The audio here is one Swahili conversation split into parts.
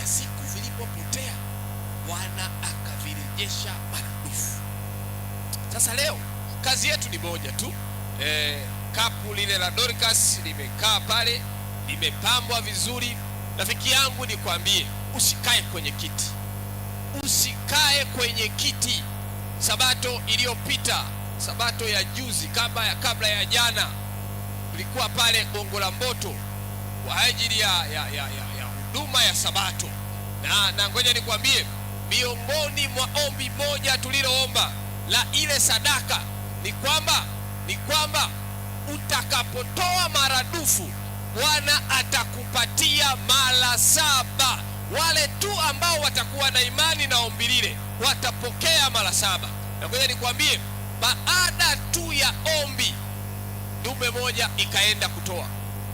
na siku vilipopotea Bwana akavirejesha maradufu. Sasa leo kazi yetu ni moja tu. Kapu lile la Dorcas limekaa pale, limepambwa vizuri. Rafiki yangu nikwambie, usikae kwenye kiti. Usikae kwenye kiti. Sabato iliyopita, sabato ya juzi, kabla ya jana, ulikuwa pale Gongo la Mboto kwa ajili ya huduma ya sabato. Na ngoja nikwambie, miongoni mwa ombi moja tuliloomba la ile sadaka ni kwamba utakapotoa maradufu Bwana atakupatia mara 7. Wale tu ambao watakuwa na imani na ombi lile watapokea mara 7. Na ngoja nikwambie, baada tu ya ombi, ndume moja ikaenda kutoa,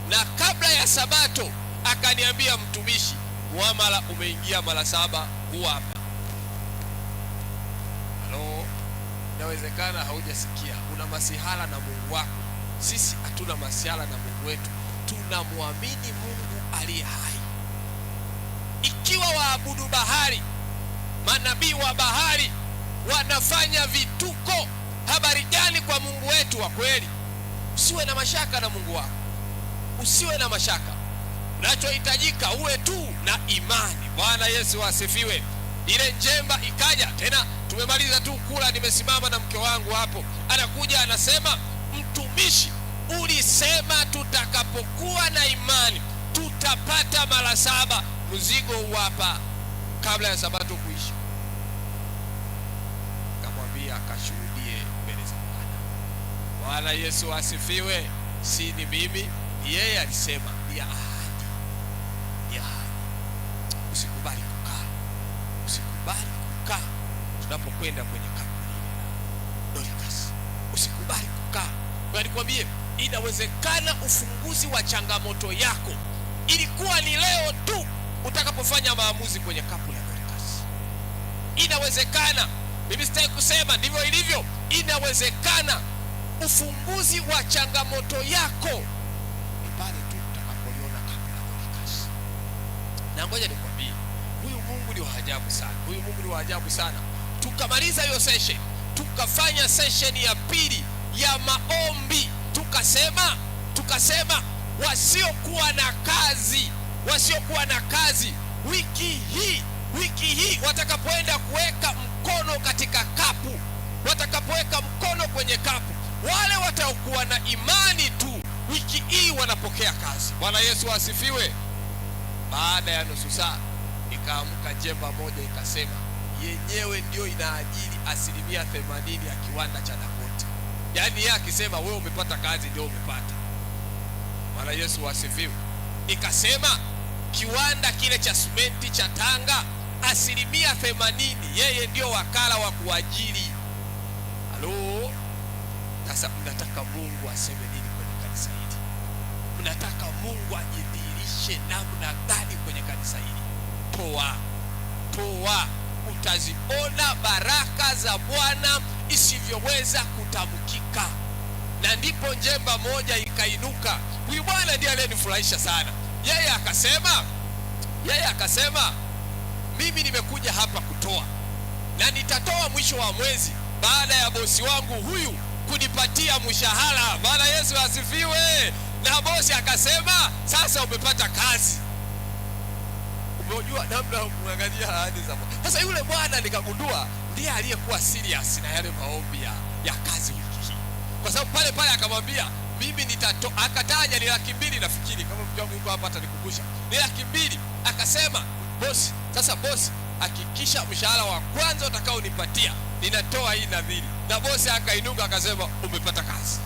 na kabla ya sabato akaniambia, mtumishi, muamala umeingia mara 7, huwa hapa. Halo, inawezekana haujasikia. Una masihala na Mungu wako. Sisi hatuna masihala na Mungu wetu, tunamwamini Mungu aliye hai. Ikiwa waabudu bahari, manabii wa bahari wanafanya vituko, habari gani kwa Mungu wetu wa kweli? Usiwe na mashaka na Mungu wako, usiwe na mashaka. Unachohitajika uwe tu na imani. Bwana Yesu asifiwe. Ile njemba ikaja tena, tumemaliza tu kula, nimesimama na mke wangu hapo, anakuja anasema, mtumishi, ulisema tutakapokuwa na imani tutapata mara 7. Mzigo hapa kabla ya sabato kuisha. Kamwambia akashuhudie mbele za Bwana. Bwana Yesu asifiwe. Si ni mimi, yeye alisema ya ahadi. Usikubali kukaa tunapokwenda kwenye kaburi Dorcas. Usikubali kukaa. Kwa nikwambie, inawezekana ufunguzi wa changamoto yako ilikuwa ni leo tu utakapofanya maamuzi kwenye kapu la Dorcas. Inawezekana, mimi sitaki kusema ndivyo ilivyo, inawezekana ufunguzi wa changamoto yako ni pale tu utakapoliona kapu la Dorcas. Na ngoja nikwambie, huyu Mungu ni wa ajabu sana. Tukamaliza hiyo session, tukafanya session ya pili ya maombi, tukasema wasiokuwa na kazi wiki hii watakapoenda kuweka mkono katika kapu, watakapoweka mkono kwenye kapu, wale watakuwa na imani tu, wiki hii wanapokea kazi. Bwana Yesu asifiwe. Baada ya nusu saa ikaamka jemba moja ikasema yenyewe ndio inaajiri 80% ya kiwanda cha Dangote. Yaani yeye akisema wewe umepata kazi ndio umepata. Bwana Yesu asifiwe. Ikasema kiwanda kile cha simenti cha Tanga 80% yeye ndio wakala wa kuajiri. Halo, sasa mnataka Mungu aseme nini kwenye kanisa hili? Mnataka Mungu ajidhihirishe namna gani kwenye kanisa hili? Toa, utaziona baraka za Bwana isivyoweza kutamkika. Na ndipo njemba moja ikainuka. Huyu bwana ndiye aliyenifurahisha sana. Yeye akasema mimi nimekuja hapa kutoa, na nitatoa mwisho wa mwezi baada ya bosi wangu huyu kunipatia mshahara. Bwana Yesu asifiwe. Na bosi akasema sasa umepata kazi. Unajua namna kuangalia ahadi za Mungu. Sasa yule bwana nikagundua ndiye aliyekuwa serious na yale maombi ya kazi wiki hii. Kwa sababu pale akamwambia mimi nitatoa, akataja ni 200,000 nafikiri, kama mtu wangu yuko hapa atanikumbusha. Ni 200,000. Akasema bosi, sasa bosi, hakikisha mshahara wa kwanza utakaonipatia ninatoa hii nadhiri. Na bosi akainuka akasema umepata kazi.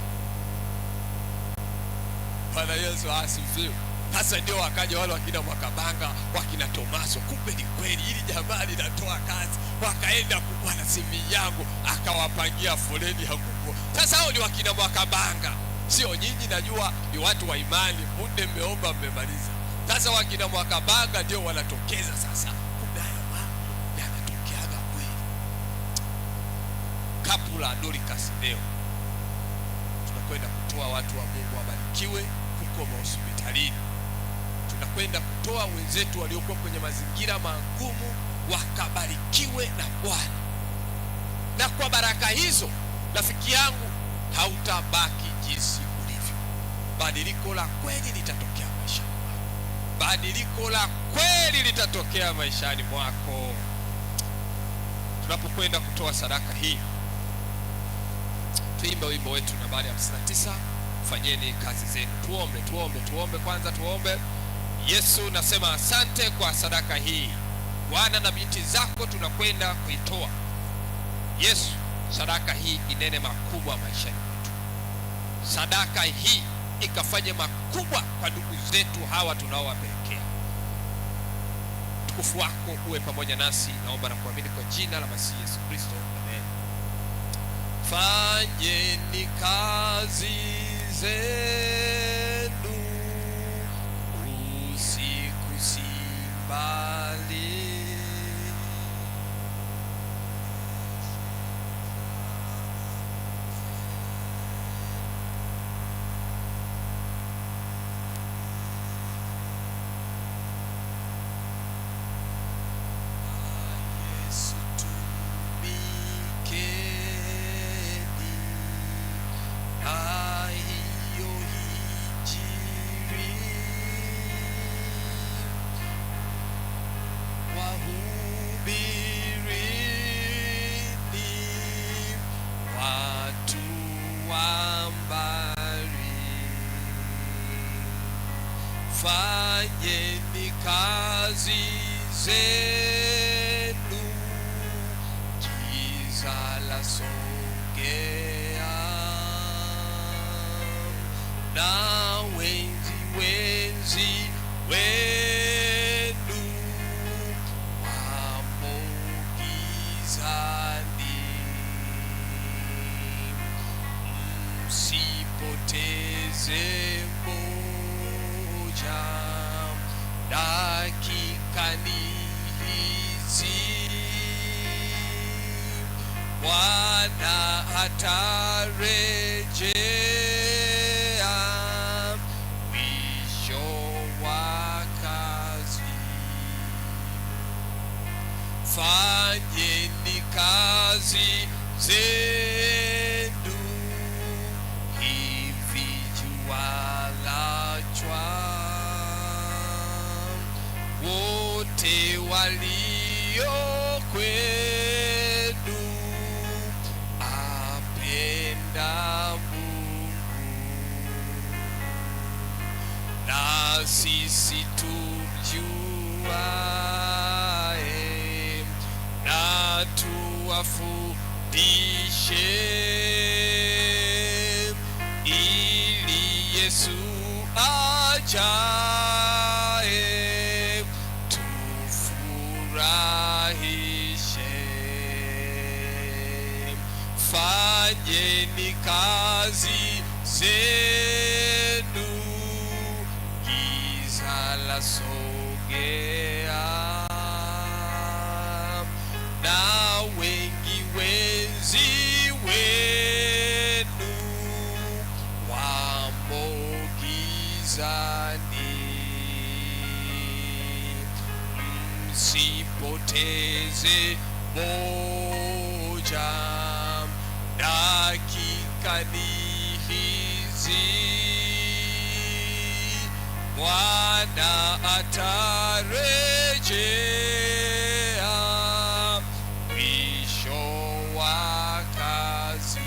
Bwana Yesu asifiwe. Sasa ndio wakaja wale wakina Mwakabanga, wakina Tomaso, kumbe ni kweli hili jamaa linatoa kazi. Wakaenda kubwana CV yangu, akawapangia foleni ya kuku. Sasa hao ni wakina Mwakabanga, sio nyinyi. Najua ni watu wa imani, munde mmeomba mmemaliza. Sasa wakina Mwakabanga ndio wanatokeza sasa. Kumbe haya mambo yanatokeaga kweli. Kapu la Dorcas leo tunakwenda kutoa, watu wa Mungu wabarikiwe huko hospitalini. tunakwenda kutoa wenzetu waliokuwa kwenye mazingira magumu wakabarikiwe na Bwana. Na kwa baraka hizo, rafiki yangu, hautabaki jinsi ulivyo. Badiliko la kweli litatokea maishani mwako. Badiliko la kweli litatokea maishani mwako. Tunapokwenda kutoa sadaka hii, tuimbe wimbo wetu nambari 59, fanyeni kazi zenu. Tuombe kwanza. Yesu, nasema asante kwa sadaka hii. Wana na binti zako tunakwenda kuitoa. Yesu, sadaka hii inene makubwa maishani mwetu. Sadaka hii ikafanye makubwa kwa ndugu zetu hawa tunaowapelekea. Utukufu wako uwe pamoja nasi, naomba na kuamini kwa jina la Masihi Yesu Kristo, amen. Fanyeni kazi zenu, usiku si mbali. Fanyeni kazi zenu, giza lasogea, na wenzi wenu wamo gizani. Msipoteze dakika hizi, Bwana atarejea mwisho wa kazi. Fanyeni kazi zenu, hivi jua lachwa. Wote walio kwenu apenda Mungu, na sisi tumjuae na tuwafundishe, ili Yesu ajaye tufurahishe. Fanyeni kazi zenu, giza lasogea, na wengi wenzi wenu wamo gizani. Msipoteze moja, dakika hizi, Bwana atarejea mwisho wa kazi.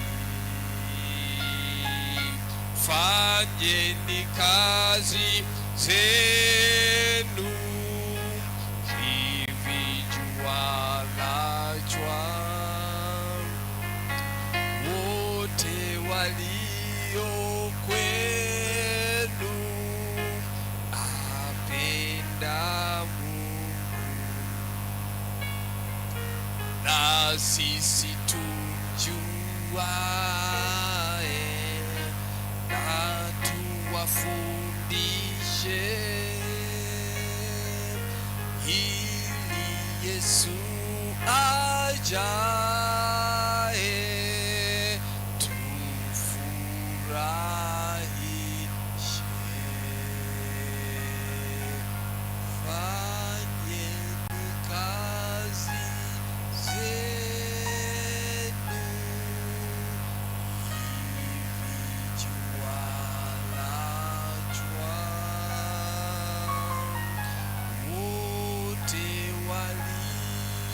Fanyeni kazi zenu, hivi jua lachwa. Wote walio kwenu apenda Mungu, na sisi tumjuae na tuwafundishe, ili Yesu ajaye tufurahishe.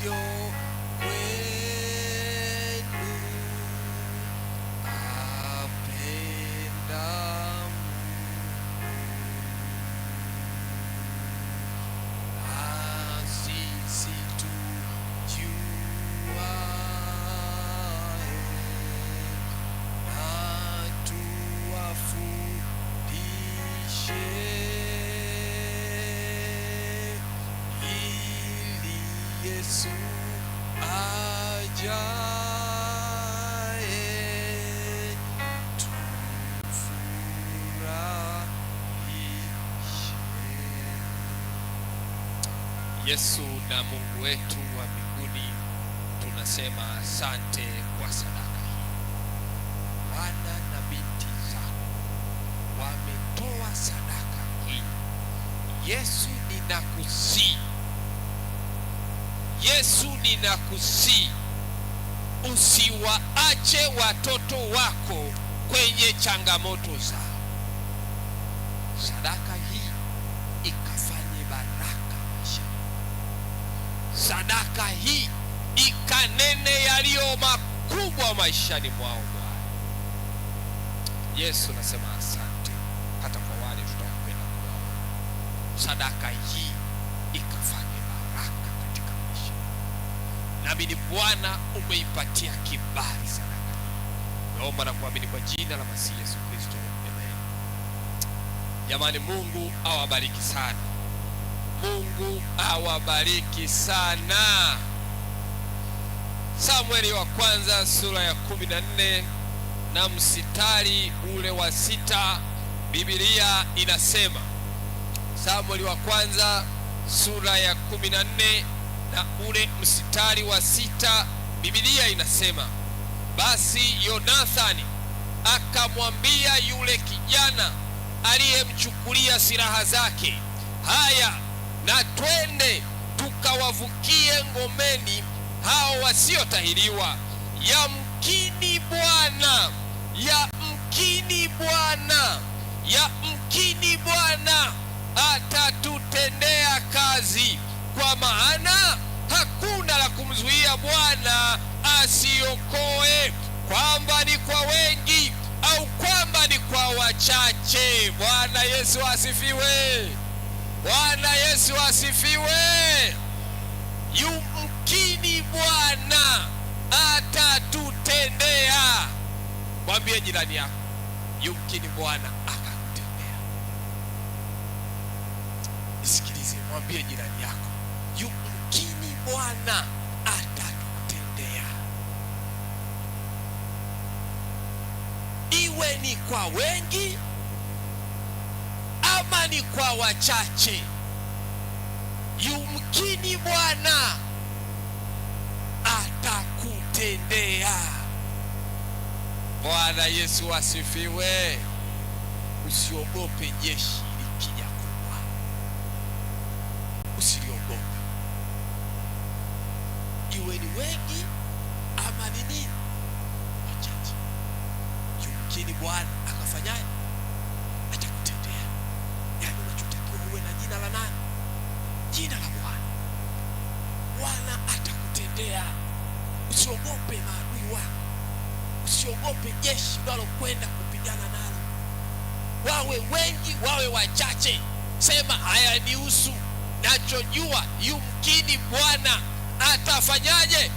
moyo kwenu apenda sisi tujuae na tuwafundishe, ili Yesu ajaye tufurahishe. Yesu na Mungu wetu wa mbinguni, tunasema asante kwa sadaka hii. Wana na binti zako wametoa sadaka hii. Yesu, ninakusihi, Yesu, ninakusihi usiwaache watoto wako kwenye changamoto zao. Sadaka hii ikafanye baraka maisha. Sadaka hii ikanene yaliyo makubwa maishani mwao Bwana. Yesu, nasema asante hata kwa wale tutakwenda kuoa. Sadaka hii ikafanye baraka katika maisha. Naamini Bwana umeipatia kibali sadaka hii. Naomba na kuamini kwa jina la Masihi Yesu Kristo. Amen. Jamani, Mungu awabariki sana. Mungu awabariki sana. Samueli wa kwanza sura ya 14 na mstari ule wa 6, Biblia inasema. Samueli wa kwanza sura ya 14 na ule mstari wa 6, Biblia inasema, basi Yonathani akamwambia yule kijana aliyemchukulia silaha zake, haya, na twende tukawavukie ngomeni hao wasiotahiriwa. Yamkini Bwana atatutendea kazi, kwa maana hakuna la kumzuia Bwana asiokoe, kwamba ni kwa wengi au kwamba ni kwa wachache. Bwana Yesu asifiwe. Bwana Yesu asifiwe. Yumkini Bwana atatutendea. Mwambie jirani yako, yumkini Bwana akakutendea. Isikilize, mwambie jirani yako, yumkini Bwana atatutendea. Iwe ni kwa wengi ama ni kwa wachache, yumkini Bwana atakutendea. Bwana Yesu asifiwe. Usiogope jeshi likija kubwa, usiliogope. Iwe ni wengi ama ni nini, wachache, yumkini Bwana akafanyaje? Atakutendea. Yani unachotakiwa uwe na jina la nani? Jina la Bwana. Bwana atakutendea. Usiogope maadui wako, usiogope jeshi unalokwenda kupigana nalo, wawe wengi wawe wachache. Sema, haya nihusu, nachojua yumkini Bwana atafanyaje?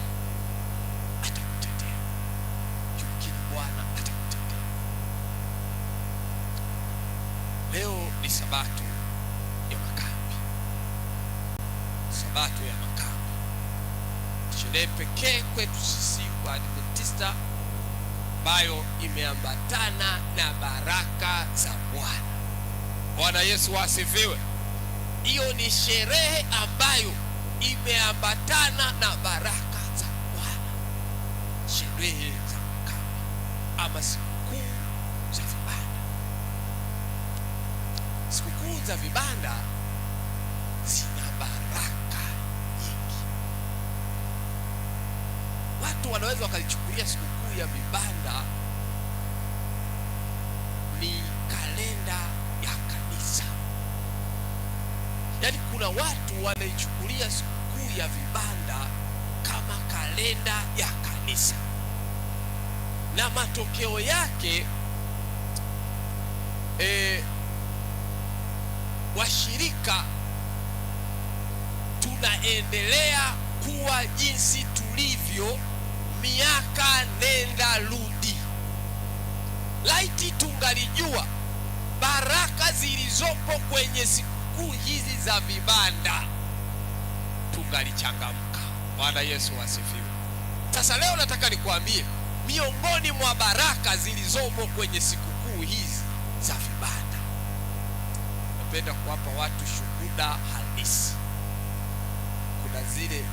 Atakutendea. Yumkini Bwana atakutendea. Leo ni sabato ya makambi. Sabato ya makambi, sherehe pekee kwetu sisi Waadventista ambayo imeambatana na baraka za Bwana. Bwana Yesu asifiwe. Hiyo ni sherehe ambayo imeambatana na baraka za Bwana. Sherehe za makambi ama sikukuu za vibanda. Sikukuu za vibanda zina baraka nyingi. Watu wanaweza wakalichukulia sikukuu ya vibanda ni kalenda ya kanisa. Yaani kuna watu wanaichukulia sikukuu ya vibanda kalenda ya kanisa, na matokeo yake washirika tunaendelea kuwa jinsi tulivyo miaka nenda rudi. Laiti tungalijua baraka zilizopo kwenye sikukuu hizi za vibanda, tungalichangamka. Bwana Yesu asifiwe. Sasa leo nataka nikwambie miongoni mwa baraka zilizopo kwenye sikukuu hizi za vibanda. Napenda kuwapa watu shuhuda halisi. Kuna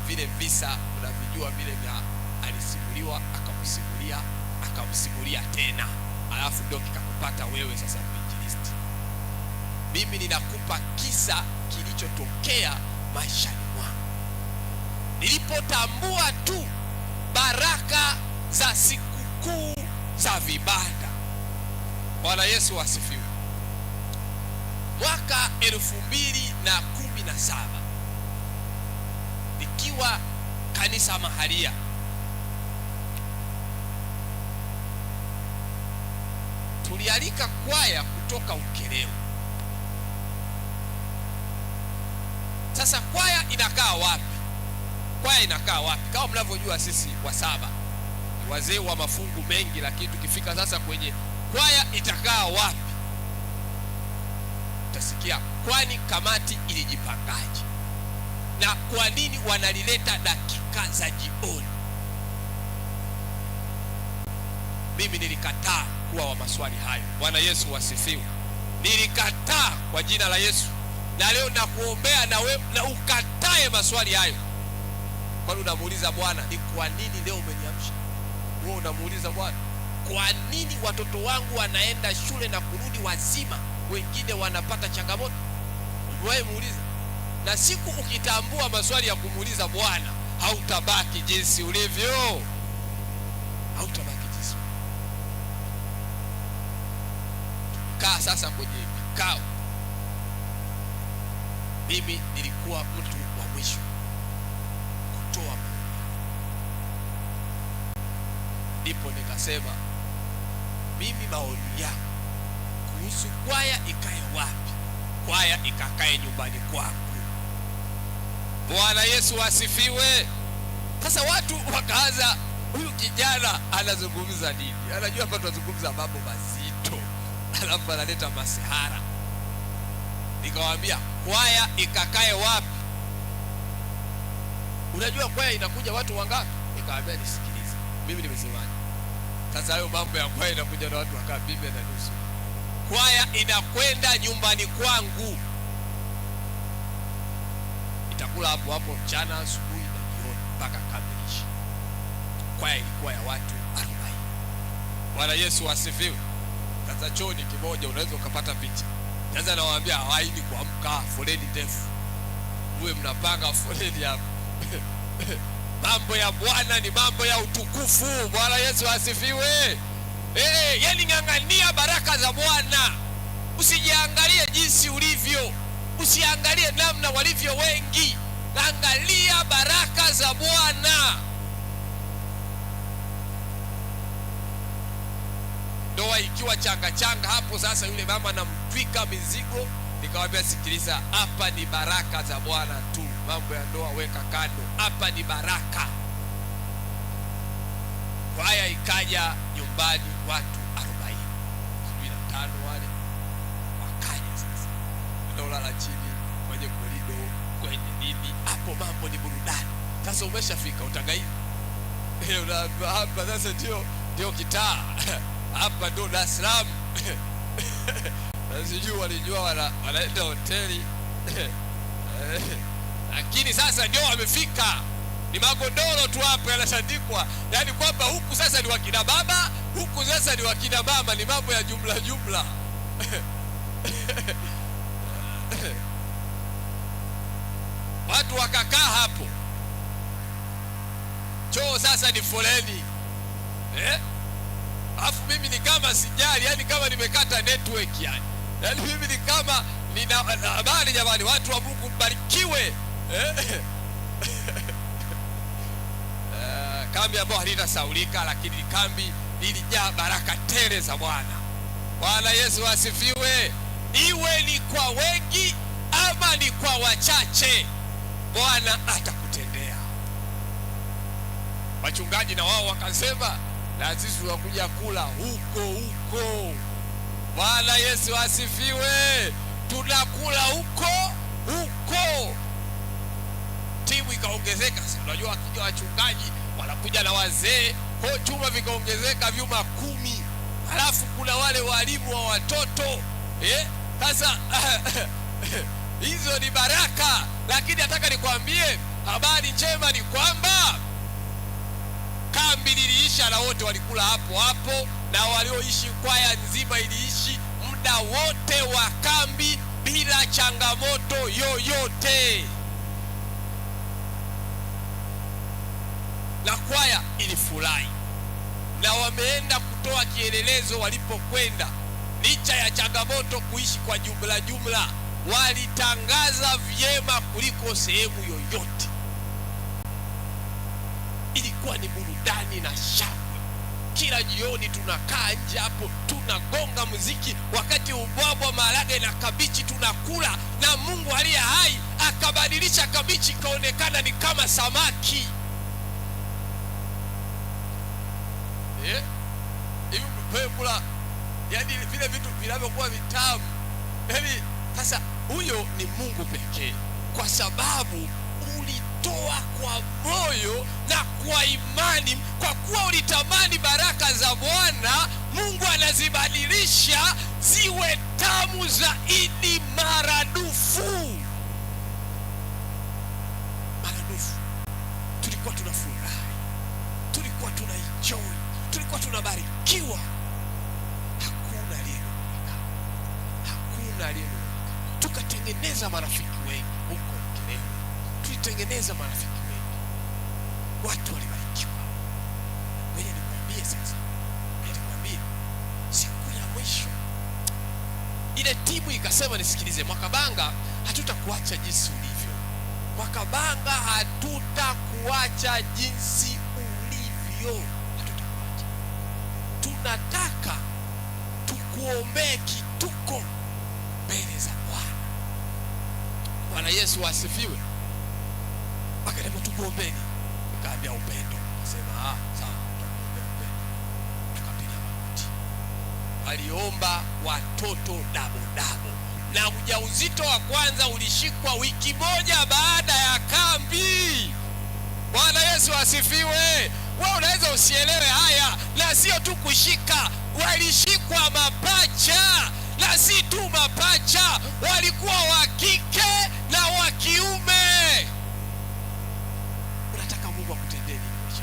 vile visa unavijua vile vya alisimuliwa akamsimulia tena, alafu ndio kikakupata wewe sasa mwinjilisti. Mimi ninakupa kisa kilichotokea maishani mwangu nilipotambua tu baraka za sikukuu za vibanda. Bwana Yesu asifiwe. Mwaka 2017 nikiwa kanisa mahalia, tulialika kwaya kutoka Ukerewe. Sasa kwaya inakaa wapi? Kwaya inakaa wapi? Kama mnavyojua sisi wa saba wazee wa mafungu mengi, lakini tukifika sasa kwenye kwaya itakaa wapi, utasikia kwani kamati ilijipangaje na kwa nini wanalileta dakika za jioni. Mimi nilikataa kuwa wa maswali hayo. Bwana Yesu wasifiwe. Nilikataa kwa jina la Yesu, na leo nakuombea na wewe na ukatae maswali hayo. Kwani unamuuliza Bwana, ni kwa nini leo umeniamsha? Wewe unamuuliza Bwana, kwa nini watoto wangu wanaenda shule na kurudi wazima, wengine wanapata changamoto? Wewe muuliza. Na siku ukitambua maswali ya kumuuliza Bwana, hautabaki jinsi ulivyo. Hautabaki jinsi. Kaa sasa kwenye vikao. Mimi nilikuwa mtu wa mwisho kutoa maoni. Ndipo nikasema mimi maoni yangu kuhusu kwaya ikae wapi? Kwaya ikakae nyumbani kwangu. Bwana Yesu asifiwe. Sasa watu wakaanza, huyu kijana anazungumza nini? Anajua hapa tunazungumza mambo mazito, alafu analeta masihara. Nikawaambia kwaya ikakae wapi? Unajua kwaya inakuja watu wangapi? Nikawaambia nisikilize, mimi nimesemaje? Sasa hayo mambo ya kwaya inakuja na watu wakaa bibi na nusu. Kwaya inakwenda nyumbani kwangu, itakula hapo hapo mchana, asubuhi na jioni mpaka kamilisha. Kwaya ilikuwa ya watu 40. Bwana Yesu asifiwe. Sasa choni kimoja unaweza ukapata picha. Sasa nawaambia hawaidi kuamka, foleni ndefu, uwe mnapanga foleni hapo. Mambo ya Bwana ni mambo ya utukufu. Bwana Yesu asifiwe. Yani ng'ang'ania baraka za Bwana. Usijiangalie jinsi ulivyo, usiangalie namna walivyo wengi, angalia baraka za Bwana. Ndoa ikiwa changa hapo sasa, yule mama anamtwika mizigo. Nikamwambia sikiliza, hapa ni baraka za Bwana tu, mambo ya ndoa weka kando, hapa ni baraka. Kwaya ikaja nyumbani watu 45 wale wakaja. Sasa nalala chini kwenye korido, kwenye nini hapo, mambo ni burudani. Sasa umeshafika Utagairi, hapa sasa ndio kitaa hapa ndo Dar es Salaam. Sijui walijua wanaenda hoteli lakini sasa ndio wamefika. Ni magodoro tu hapa yanashandikwa, yaani kwamba huku sasa ni wakina baba, huku sasa ni wakina mama. Ni mambo ya jumla. Watu wakakaa hapo, choo sasa ni foleni. Alafu mimi ni kama sijali, yani kama nimekata network yani mimi ni kama nina habari. Jamani, watu wa Mungu mbarikiwe. kambi ambayo halitasaulika, lakini kambi ilijaa baraka tele za Bwana. Bwana Yesu asifiwe. Iwe ni kwa wengi ama ni kwa wachache, Bwana atakutendea. Wachungaji na wao wakasema, na sisi tunakuja kula huko. Bwana Yesu asifiwe. Tunakula huko. Timu ikaongezeka. Unajua wakija wachungaji wanakuja na wazee, kwa chuma vikaongezeka vyuma 10. Halafu kuna wale walimu wa watoto. Sasa hizo ni baraka. Lakini nataka nikwambie habari njema ni kwamba kambi liliisha na wote walikula hapo, na walioishi kwaya nzima iliishi muda wote wa kambi bila changamoto yoyote, na kwaya ilifurahi, na wameenda kutoa kielelezo walipokwenda. Licha ya changamoto kuishi kwa jumla, walitangaza vyema kuliko sehemu yoyote. Ilikuwa ni burudani na shangwe. Kila jioni tunakaa nje hapo, tunagonga muziki, wakati ubwabwa, maharage na kabichi tunakula, na Mungu aliye hai akabadilisha kabichi ikaonekana ni kama samaki. Hivi mpekula, yani vile vitu vinavyokuwa vitamu. Yaani sasa huyo ni Mungu pekee, kwa sababu ulitoa kwa moyo na kwa imani. Kwa kuwa ulitamani baraka za Bwana, Mungu anazibadilisha ziwe tamu zaidi maradufu. Tulikuwa tunafurahi, tulikuwa tunaenjoy, tulikuwa tunabarikiwa. Hakuna aliyelalamika. Tukatengeneza marafiki wengi huko Ukerewe. Tulitengeneza marafiki wengi, watu walibarikiwa. Wewe nikwambie sasa, siku ya mwisho ile timu ikasema, nisikilize Mwakabanga, hatutakuacha jinsi ulivyo. Mwakabanga, hatutakuacha jinsi ulivyo, hatutakuacha. Tunataka tukuombee kituko mbele za Bwana. Bwana Yesu asifiwe. Akasema tukuombeni. Kaambia upendo. Akasema sawa, tukuombea upendo. Tukapiga magoti. Waliomba watoto dabo. Na ujauzito wa kwanza ulishikwa wiki moja baada ya kambi. Bwana Yesu asifiwe. Wewe unaweza usielewe haya, na sio tu kushika, walishikwa mapacha. Na si tu mapacha, walikuwa wa kike na wa kiume. Unataka Mungu akutendee nini?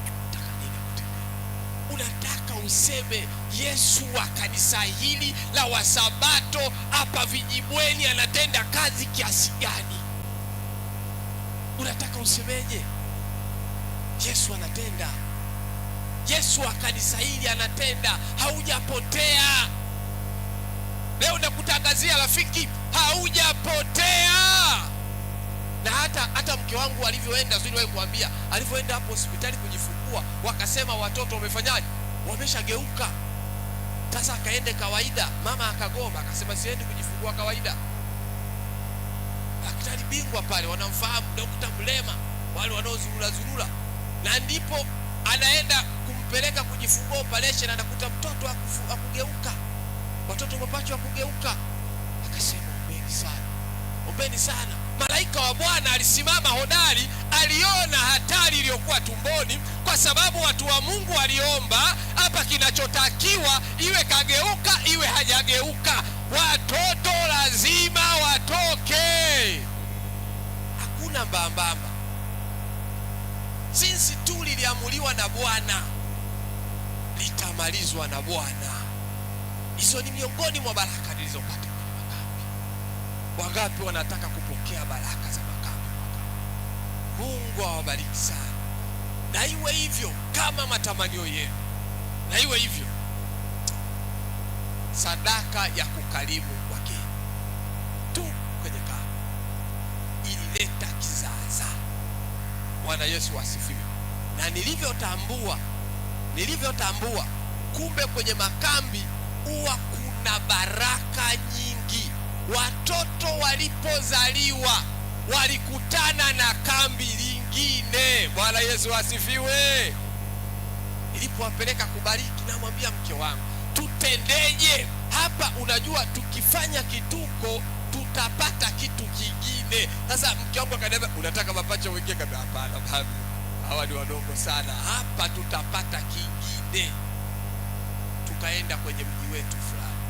Unataka nini akutendee? Unataka useme Yesu wa kanisa hili la Wasabato hapa Vijibweni anatenda kazi kiasi gani? Unataka usemeje? Yesu anatenda. Yesu wa kanisa hili anatenda. Haujapotea. Leo nakutangazia rafiki, haujapotea. Na hata mke wangu alivyoenda, sio kuambia, alivyoenda hapo hospitali kujifungua, wakasema watoto wamefanyaje? Wameshageuka. Sasa akaende kawaida, mama akagoma, akasema siendi kujifungua kawaida. Daktari bingwa pale wanamfahamu, Dr. Mlema, wale wanaozurura. Na ndipo anaenda kumpeleka kujifungua operation, anakuta mtoto akugeuka. Watoto mapacho akugeuka. Akasema ombeni sana. Malaika wa Bwana alisimama hodari, aliona hatari iliyokuwa tumboni, kwa sababu watu wa Mungu waliomba. Hapa kinachotakiwa iwe kageuka iwe hajageuka, watoto lazima watoke. Hakuna mbambamba. Sinsi tu liliamuliwa na Bwana, litamalizwa na Bwana. Hizo ni miongoni mwa baraka nilizopata kwenye makambi. Wangapi wanataka kupokea baraka za makambi? Mungu awabariki sana. Na iwe hivyo kama matamanio yenu. Na iwe hivyo. Sadaka ya kukarimu wageni tu kwenye kambi ilileta kizaazaa. Bwana Yesu asifiwe. Na nilivyotambua kumbe kwenye makambi huwa kuna baraka nyingi. Watoto walipozaliwa walikutana na kambi lingine. Bwana Yesu asifiwe. Nilipowapeleka kubariki, namwambia mke wangu, tutendeje hapa? Unajua tukifanya kituko tutapata kitu kingine. Sasa mke wangu akaniambia, unataka mapacha wengine? Kabla hapana babu, hawa ni wadogo sana, hapa tutapata kingine. Tukaenda kwenye mji wetu fulani.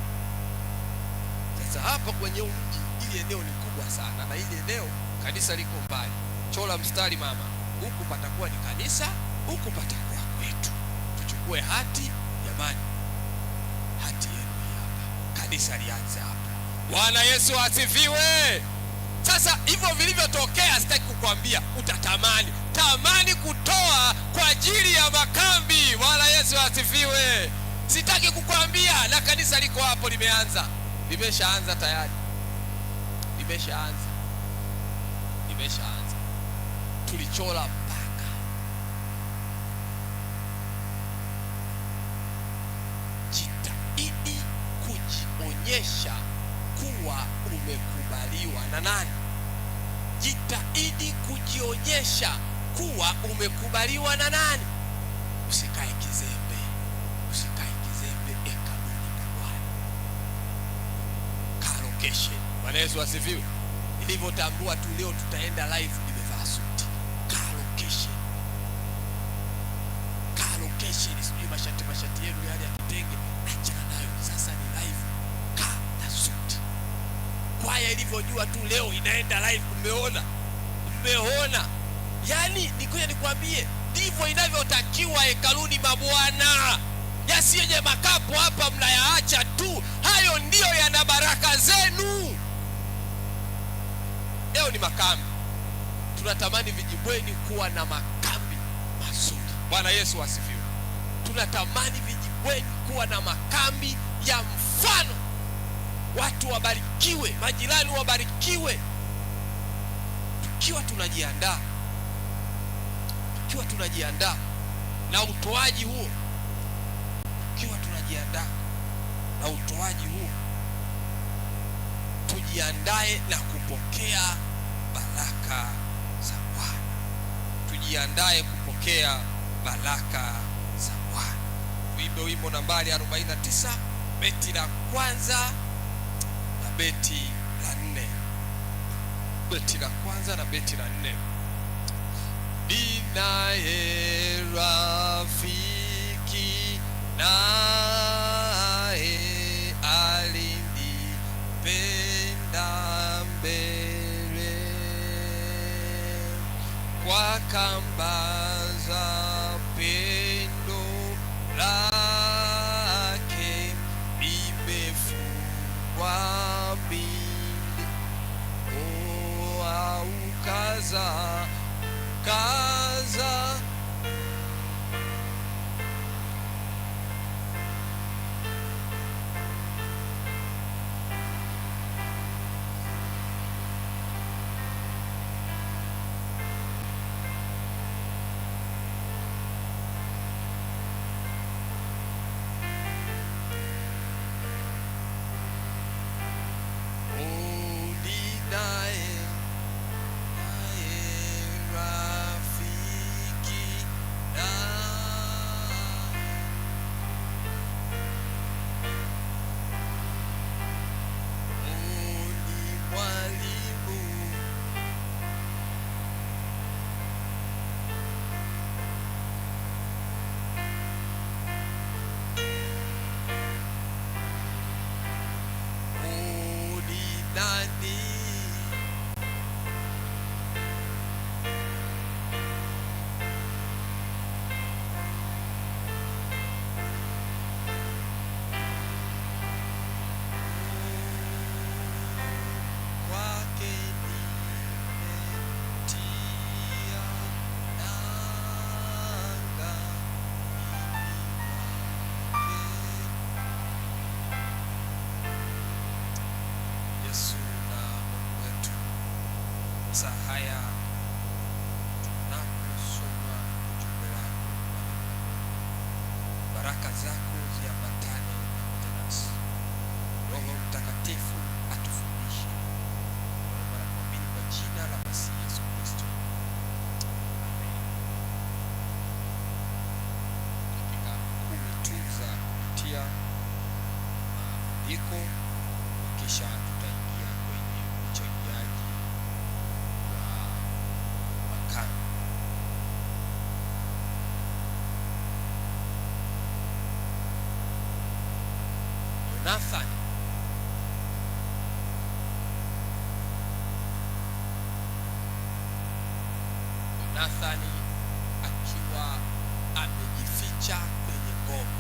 Sasa hapa kwenye mji, ili eneo ni kubwa sana, na ili eneo kanisa liko mbali. Chola mstari mama, huku patakuwa ni kanisa, huku patakuwa kwetu. Tuchukue hati jamani, hati yenu hapa, kanisa lianze hapa. Bwana Yesu asifiwe. Sasa hivyo vilivyotokea, sitaki kukwambia, utatamani kutoa kwa ajili ya makambi. Bwana Yesu asifiwe. Sitaki kukwambia, na kanisa liko hapo, limeshaanza tayari, limeshaanza. Tulichola mpaka jitahidi kujionyesha kuwa umekubaliwa na nani? Jitahidi kujionyesha kuwa umekubaliwa na nani? Usikae kizembe hekaluni pa Bwana. Location. Bwana Yesu asifiwe. Nilivyotambua tu leo tutaenda live, nimevaa suti. Location, sijui mashati yenu yale ya kitenge, achana nayo, sasa ni live. Na suti. Kwaya ilivyojua tu leo inaenda live, umeona. Yani nikuja nikwambie, ndivyo inavyotakiwa hekaluni mwa Bwana. Yasiye makapo hapa mnayaacha tu, hayo ndio yana baraka zenu. Leo ni makambi, tunatamani Vijibweni kuwa na makambi mazuri. Bwana Yesu asifiwe. Tunatamani Vijibweni kuwa na makambi ya mfano, watu wabarikiwe, majirani wabarikiwe. Tukiwa tunajiandaa na utoaji huo, tujiandae na kupokea baraka za Bwana. Wimbo nambari 49, beti la kwanza na beti la 4. Ninaye rafiki naye alinipenda mbele, kwa kamba za pendo lake nimefungwa mbili. Aukaza Haya tunaposoma ujumbe Yonathani akiwa amejificha kwenye ngome.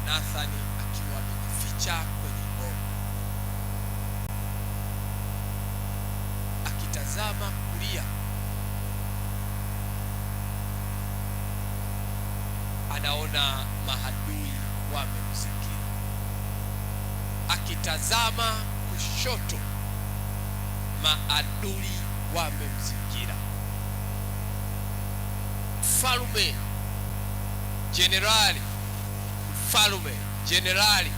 Yonathani akiwa amejificha kwenye ngome, akitazama kulia, anaona mahadui wamemzingira. Akitazama kushoto, maadui wamemzingira. Mfalme jenerali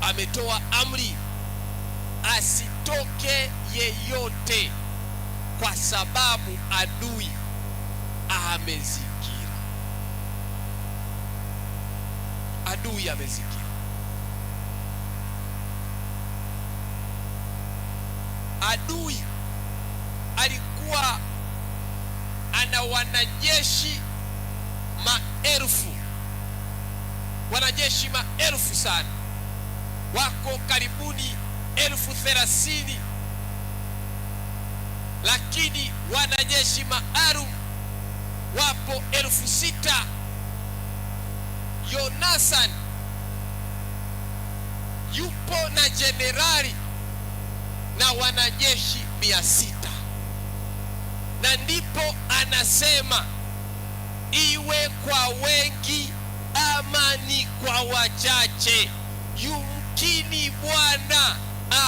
ametoa amri asitoke yeyote, kwa sababu adui amezingira. Adui amezingira. Adui alikuwa ana wanajeshi maelfu, wanajeshi maelfu sana, wako karibuni 30,000, lakini wanajeshi maalum wapo 6,000. Yonathani yupo na jenerali na wanajeshi 600, na ndipo anasema iwe kwa wengi ama ni kwa wachache, yumkini Bwana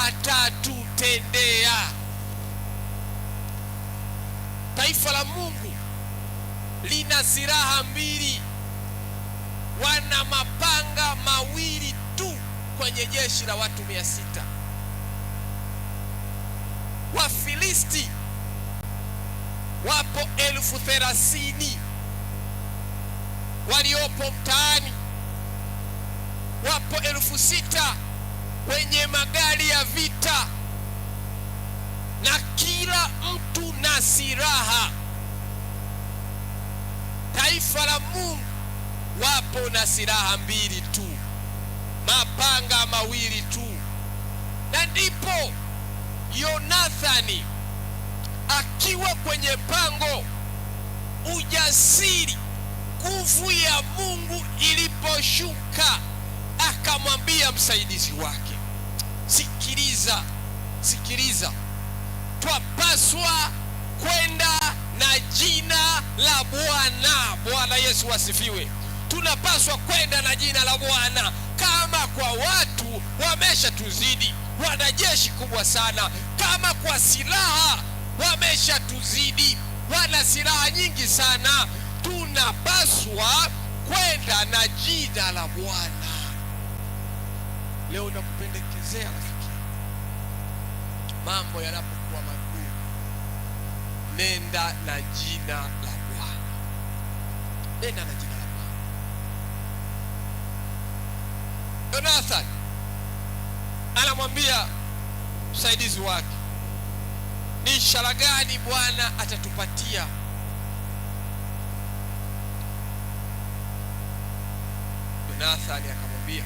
atatutendea. Taifa la Mungu lina silaha mbili, wana mapanga mawili tu kwenye jeshi la watu 600. Wafilisti wapo 30,000 waliopo mtaani, wapo 6,000 wenye magari ya vita, na kila mtu na silaha. Taifa la Mungu wapo na silaha mbili tu, mapanga mawili tu. Na ndipo Yonathani akiwa kwenye pango, ujasiri, nguvu ya Mungu iliposhuka, akamwambia msaidizi wake, sikiliza, twapaswa kwenda na jina la Bwana. Bwana Yesu asifiwe. Tunapaswa kwenda na jina la Bwana. Kama kwa watu wameshatuzidi, wanajeshi kubwa sana, kama kwa silaha wameshatuzidi, wana silaha nyingi sana, tunapaswa kwenda na jina la Bwana. Leo nakupendekezea rafiki, mambo yanapokuwa magumu, nenda na jina la Bwana. Nenda na jina la Bwana. Yonathani anamwambia msaidizi wake, ni ishara gani Bwana atatupatia? Yonathani akamwambia,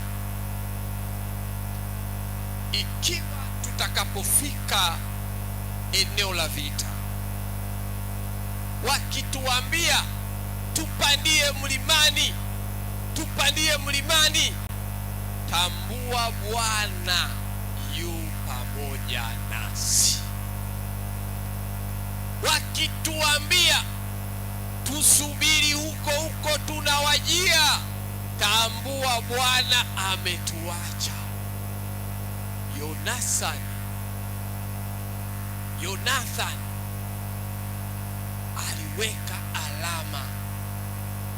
ikiwa tutakapofika eneo la vita, wakituambia tupandie mlimani, tambua Bwana yu pamoja nasi. Wakituambia tusubiri huko tunawajia, tambua Bwana ametuacha. Yonathani aliweka alama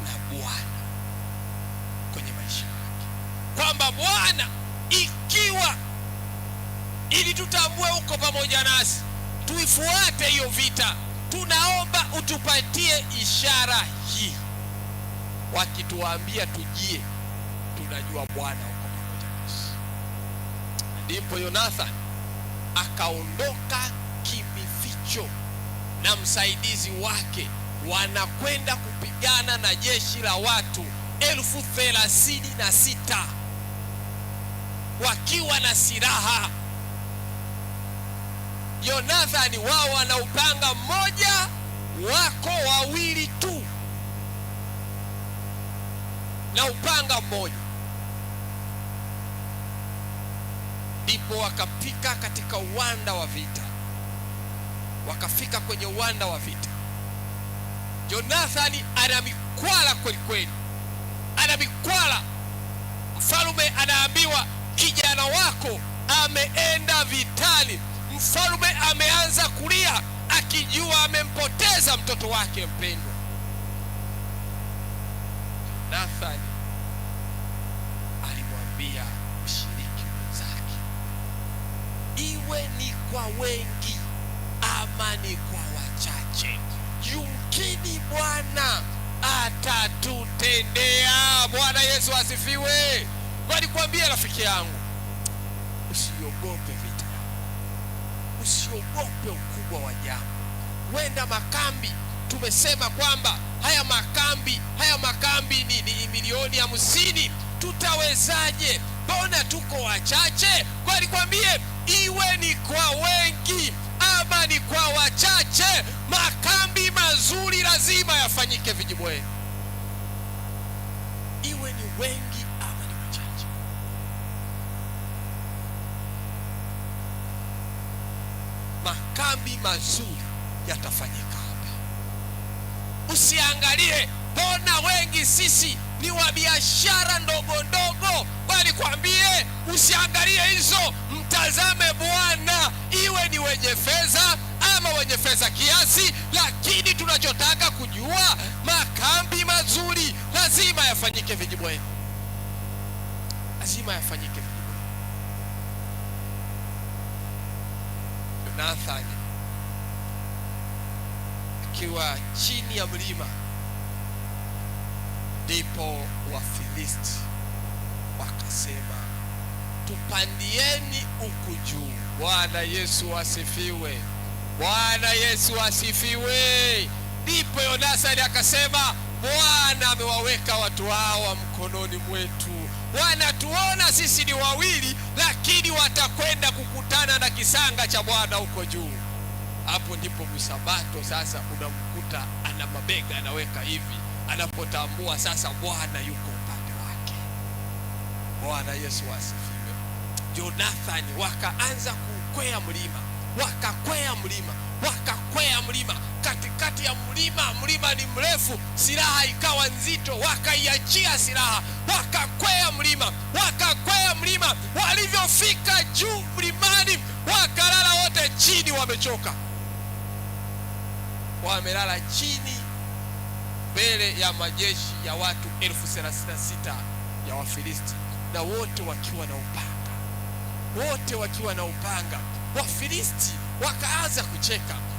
na Bwana kwenye maisha yake, kwamba Bwana, ikiwa ili tutambue uko pamoja nasi, tuifuate hiyo vita, tunaomba utupatie ishara hii. Wakituambia tujie, tunajua Bwana uko pamoja nasi. Ndipo Yonathani akaondoka kimificho na msaidizi wake, wanakwenda kupigana na jeshi la watu 36,000 wakiwa na silaha. Yonathani wao wana upanga mmoja, wako wawili tu na upanga mmoja. Ndipo wakafika katika uwanda wa vita, wakafika kwenye uwanda wa vita. Yonathani ana mikwala kweli kweli, ana mikwala. Mfalme anaambiwa kijana wako ameenda vitani. Mfalme ameanza kulia akijua amempoteza mtoto wake mpendwa. Yonathani alimwambia mshiriki mwenzake, iwe ni kwa wengi ama ni kwa wachache, yumkini Bwana atatutendea. Bwana Yesu asifiwe. Nikwambie rafiki yangu, usiogope vita, usiogope ukubwa wa jambo. Wenda makambi, tumesema kwamba haya makambi ni milioni 50. Tutawezaje? Mbona tuko wachache? Nikwambie, iwe ni kwa wengi ama ni kwa wachache, makambi mazuri lazima yafanyike Vijibweni. Iwe ni wengi ama ni wachache, makambi mazuri yatafanyika hapa. Usiangalie mbona wengi sisi ni wa biashara ndogo ndogo, bali kwambie usiangalie hizo, mtazame Bwana. Iwe ni wenye fedha ama wenye fedha kiasi, lakini tunachotaka kujua, makambi mazuri lazima yafanyike Vijibweni, lazima yafanyike Vijibweni. Yonathani akiwa chini ya mlima, ndipo Wafilisti wakasema, tupandieni huku juu. Bwana Yesu asifiwe. Bwana Yesu asifiwe. Ndipo Yonathani akasema, Bwana amewaweka watu hawa mkononi mwetu. Wanatuona sisi ni wawili, lakini watakwenda kukutana na kisanga cha Bwana huko juu. Hapo ndipo Msabato sasa unamkuta ana mabega anaweka hivi, anapotambua sasa Bwana yuko upande wake. Bwana Yesu asifiwe. Yonathani wakaanza kukwea mlima, wakakwea mlima. Katikati ya mlima ni mrefu, silaha ikawa nzito, wakaiachia silaha, wakakwea mlima. Walivyofika juu mlimani, wakalala wote chini, wamechoka, wamelala chini mbele ya majeshi ya watu 36,000 ya Wafilisti, na wote wakiwa na upanga.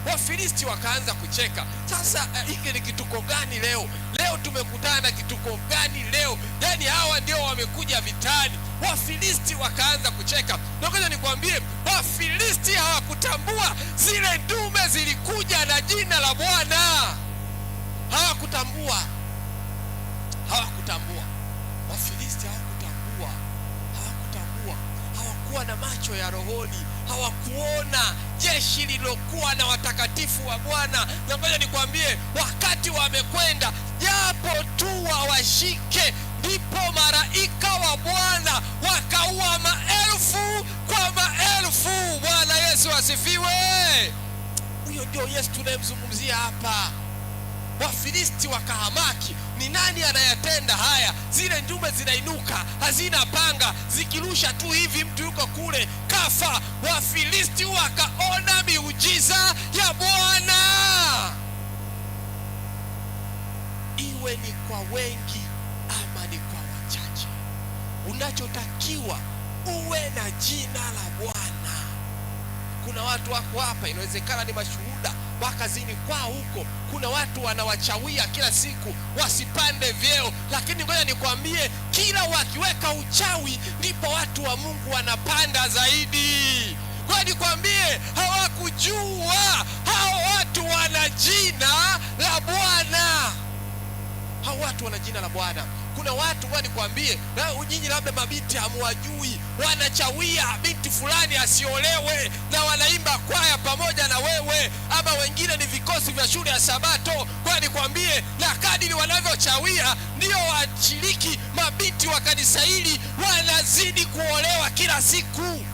Wafilisti wakaanza kucheka. Sasa hiki ni kituko gani leo? Leo tumekutana kituko gani leo? Yani hawa ndio wamekuja vitani. Wafilisti wakaanza kucheka. Ngoja nikwambie, Wafilisti hawakutambua zile ndume zilikuja na jina la Bwana. Hawakutambua. Wafilisti hawakutambua. Hawakuwa na macho ya rohoni, hawakuona jeshi lilokuwa na watakatifu wa Bwana. Na ngoja nikwambie, wakati wamekwenda japo tu wawashike, ndipo malaika wa Bwana wakaua maelfu kwa maelfu. Bwana Yesu asifiwe. Huyo ndio Yesu tunayemzungumzia hapa. Wafilisti wakahamaki, ni nani anayatenda haya? Zile ndume zinainuka, hazina panga, zikirusha tu hivi, mtu yuko kule kafa. Wafilisti wakaona miujiza ya Bwana. Iwe ni kwa wengi ama ni kwa wachache, unachotakiwa uwe na jina la Bwana. Kuna watu wako hapa, inawezekana ni mashuhuda wakazini kwao huko, kuna watu wanawachawia kila siku wasipande vyeo, lakini ngoja nikwambie, kila wakiweka uchawi ndipo watu wa Mungu wanapanda zaidi. Ngoja nikwambie, hawakujua hao watu wana jina la Bwana. Hao watu wana jina la Bwana. Kuna watu ngoja nikwambie, na nyinyi labda mabinti hamuwajui, wanachawia binti fulani asiolewe, na wanaimba kwaya pamoja kama wengine ni vikosi vya shule ya Sabato. Kwa nikwambie, na kadiri wanavyochawia ndio washiriki mabinti wa kanisa hili wanazidi kuolewa kila siku.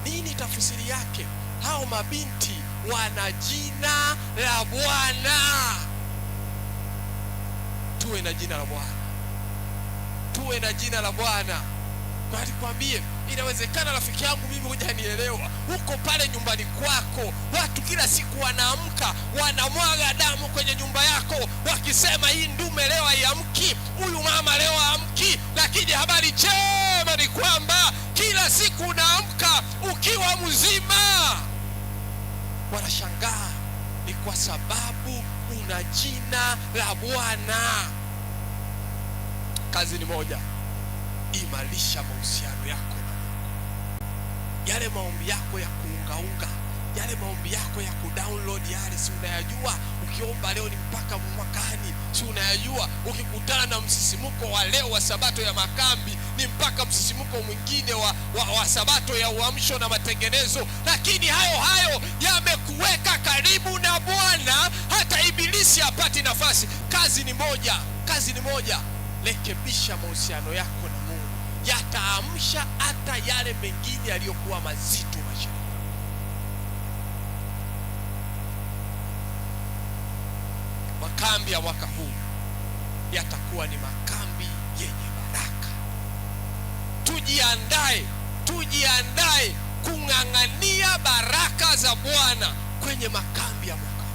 Nini tafsiri yake? Hao mabinti wana jina la Bwana. Tuwe na jina la Bwana, tuwe na jina la Bwana. Kwa nikwambie, inawezekana rafiki yangu mimi hujanielewa, uko pale nyumbani kwako, watu kila siku wanaamka wanamwaga damu kwenye nyumba yako wakisema hii ndume leo haiamki, huyu mama leo haamki. Lakini habari njema ni kwamba kila siku unaamka ukiwa mzima. Wanashangaa ni kwa sababu una jina la Bwana. Kazi ni moja, imarisha mahusiano yako na Mungu. Yale maombi yako ya kuungaunga, yale maombi yako ya kudownload yale, si unayajua? Ukiomba leo ni mpaka mwakani, si unayajua? Ukikutana na msisimuko wa leo wa Sabato ya makambi ni mpaka msisimuko mwingine wa Sabato ya uamsho na matengenezo. Lakini hayo yamekuweka karibu na Bwana, hata ibilisi hapati nafasi. Kazi ni moja, rekebisha mahusiano yako na Mungu, yataamsha hata yale mengine yaliyokuwa mazito maishani. Makambi ya mwaka huu yatakuwa ni makambi yenye baraka. Tujiandae kung'ang'ania baraka za Bwana kwenye makambi ya mwaka huu,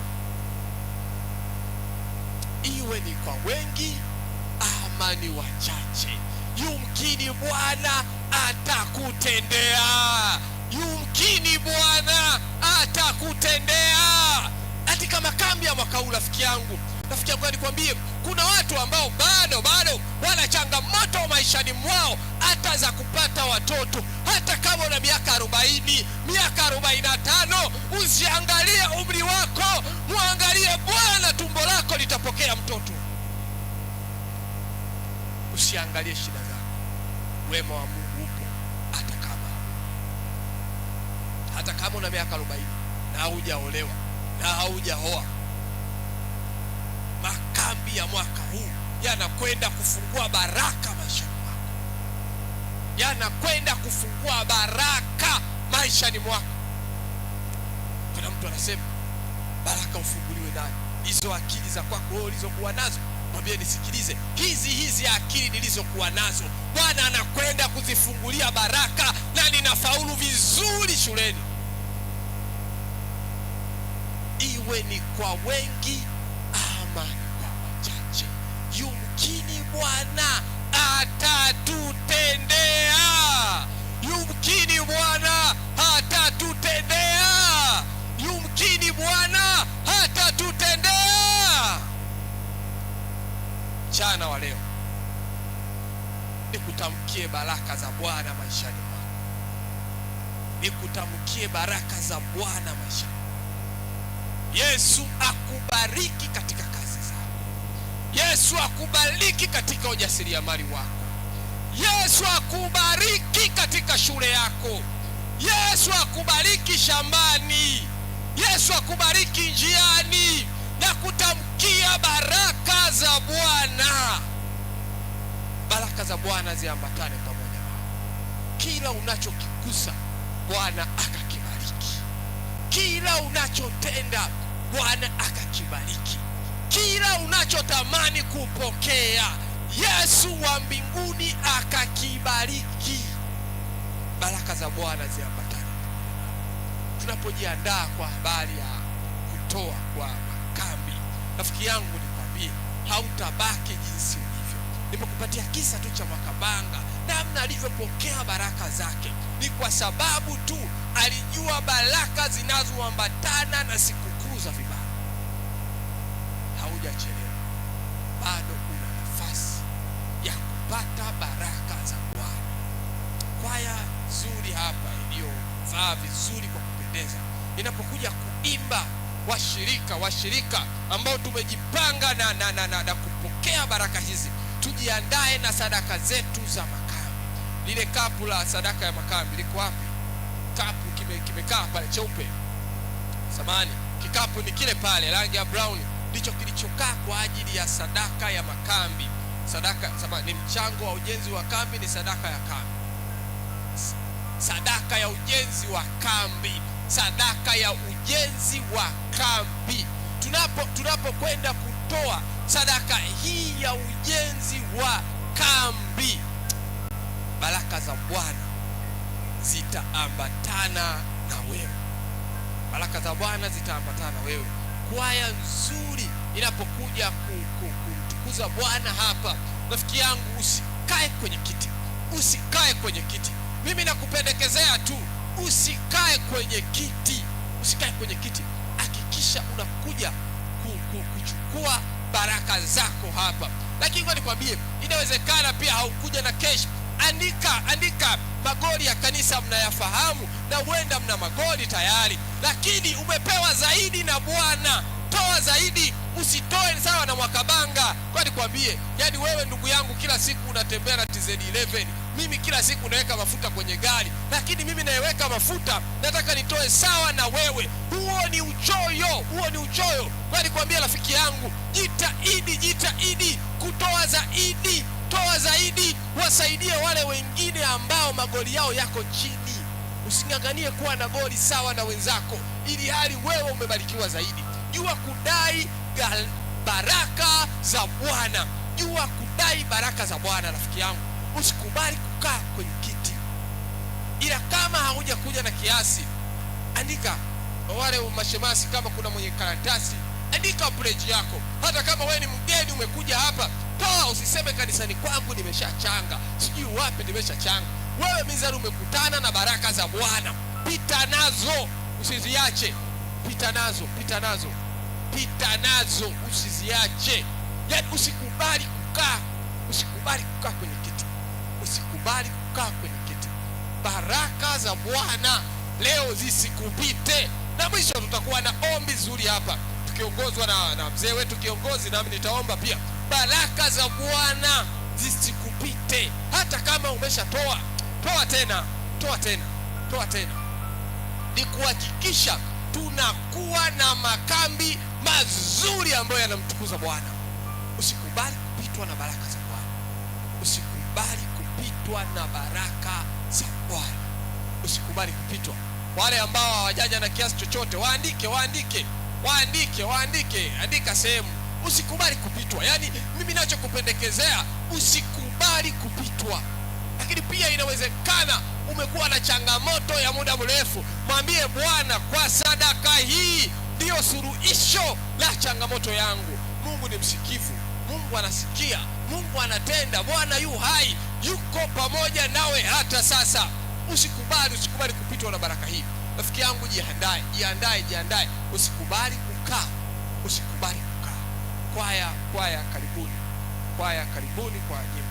iwe ni kwa wengi ama ni wachache. Yumkini Bwana atakutendea, yumkini Bwana atakutendea katika makambi ya mwaka huu. Rafiki yangu nikwambie, kuna watu ambao bado wana changamoto maishani mwao, hata za kupata watoto. Hata kama una miaka 40, miaka 45, usiangalie umri wako, muangalie Bwana, tumbo lako litapokea mtoto. Usiangalie shida zako, wema wa Mungu upo. Hata kama una miaka 40 na hujaolewa na haujaoa, makambi ya mwaka huu yanakwenda kufungua baraka maishani mwako, yanakwenda kufungua baraka maishani mwako. Kuna mtu anasema baraka ufunguliwe nani? Hizo akili za kwako wewe ulizokuwa nazo. Mwambie, nisikilize, hizi akili nilizokuwa nazo Bwana anakwenda kuzifungulia baraka, na ninafaulu vizuri shuleni. Iwe ni kwa wengi ama ni kwa wachache, yumkini Bwana atatutendea. Yumkini Bwana atatutendea. Yumkini Bwana atatutendea. Mchana wa leo nikutamkie baraka za Bwana maishani mwako, nikutamkie baraka za Bwana maishani. Yesu akubariki katika kazi zako. Yesu akubariki katika ujasiriamali wako. Yesu akubariki katika shule yako. Yesu akubariki shambani. Yesu akubariki njiani. Na kutamkia baraka za Bwana. Baraka za Bwana ziambatane pamoja nao. Kila unachokigusa Bwana akakibariki. Kila unachotenda Bwana akakibariki. Kila unachotamani kupokea Yesu wa mbinguni akakibariki. Baraka za Bwana ziambatane. Tunapojiandaa kwa habari ya kutoa kwa makambi, rafiki yangu nikwambie, hautabaki jinsi ulivyo. Nimekupatia kisa tu cha Mwakabanga, namna alivyopokea baraka zake. Ni kwa sababu tu alijua baraka zinazoambatana na sikukuu za vibanda. Haujachelewa, bado una nafasi ya kupata baraka za Bwana. Kwaya nzuri hapa iliyovaa vizuri kwa kupendeza, inapokuja kuimba washirika ambao tumejipanga na kupokea baraka hizi, tujiandae na sadaka zetu za makambi. Lile kapu la sadaka ya makambi liko wapi? Kapu kimekaa pale cheupe. Samani, Kikapu ni kile pale, rangi ya brown, ndicho kilichokaa kwa ajili ya sadaka ya makambi. Sadaka ni mchango wa ujenzi wa kambi, ni sadaka ya kambi, sadaka ya ujenzi wa kambi, sadaka ya ujenzi wa kambi. Tunapokwenda kutoa sadaka hii ya ujenzi wa kambi, baraka za Bwana zitaambatana na wewe. Baraka za Bwana zitaambatana na wewe. Kwaya nzuri inapokuja kumtukuza Bwana hapa, rafiki yangu, usikae kwenye kiti, usikae kwenye kiti. Mimi nakupendekezea tu usikae kwenye kiti, usikae kwenye kiti. Hakikisha unakuja kuchukua baraka zako hapa. Lakini ngoja nikwambie, inawezekana pia haukuja na cash. Andika magoli ya kanisa mnayafahamu, na huenda mna magoli tayari, lakini umepewa zaidi na Bwana. Toa zaidi, usitoe sawa na Mwakabanga. Kwa nikwambie, yani wewe ndugu yangu, kila siku unatembea na TZ11, mimi kila siku naweka mafuta kwenye gari, lakini mimi naiweka mafuta, nataka nitoe sawa na wewe. Huo ni uchoyo, huo ni uchoyo. Kwa nikwambie rafiki yangu, jitahidi kutoa zaidi. Toa zaidi, wasaidie wale wengine ambao magoli yao yako chini. Using'ang'anie kuwa na goli sawa na wenzako, ili hali wewe umebarikiwa zaidi. Jua kudai baraka za Bwana, jua kudai baraka za Bwana. Rafiki yangu, usikubali kukaa kwenye kiti. Ila kama haujakuja na kiasi, andika. Wale mashemasi, kama kuna mwenye karatasi, andika pledge yako. Hata kama wewe ni mgeni umekuja hapa, toa. Usiseme kanisani kwangu nimeshachanga, sijui wapi nimeshachanga. Wewe mizani umekutana na baraka za Bwana, pita nazo, usiziache. Pita nazo, usiziache. Yaani usikubali kukaa kwenye kiti, usikubali kukaa kwenye kiti. Baraka za Bwana leo zisikupite. Na mwisho tutakuwa na ombi zuri hapa, tukiongozwa na mzee wetu kiongozi, nami nitaomba pia. Baraka za Bwana zisikupite. Hata kama umeshatoa, toa tena. Ni kuhakikisha tunakuwa na makambi mazuri ambayo yanamtukuza Bwana. Usikubali kupitwa na baraka za Bwana. Usikubali kupitwa na baraka za Bwana. Usikubali kupitwa. Wale ambao hawajaja na kiasi chochote, waandike, andika sehemu. Usikubali kupitwa. Yaani mimi nachokupendekezea, usikubali kupitwa. Lakini pia inawezekana umekuwa na changamoto ya muda mrefu. Mwambie Bwana, kwa sadaka hii ndiyo suluhisho la changamoto yangu. Mungu ni msikivu, Mungu anasikia, Mungu anatenda. Bwana yu hai, yuko pamoja nawe hata sasa. Usikubali kupitwa na baraka hii. Rafiki yangu, jiandae. Usikubali kukaa. Kwaya karibuni kwa nyimbo.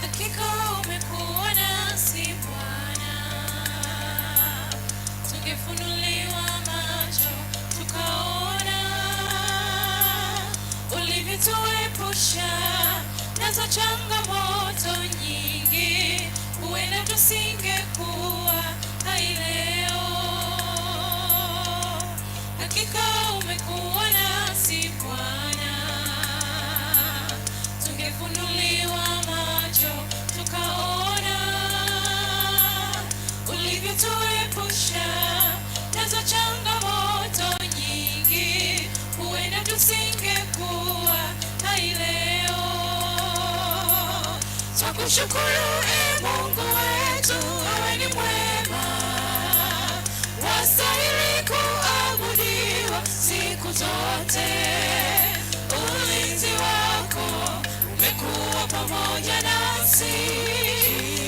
Hakika umekuwa nasi Bwana, tungefunuliwa macho tukaona ulivyotuepusha nazo changamoto nyingi, huenda tusingekuwa hai leo. Hakika umekuwa nasi Bwana, tungefunuliwa macho tukaona ulivyotuepusha nazo changamoto nyingi, huenda tusingekuwa hai leo. Twakushukuru Mungu wetu. wetu, wewe ni mwema, wastahili kuabudiwa siku zote. Ulinzi wako umekuwa pamoja nasi,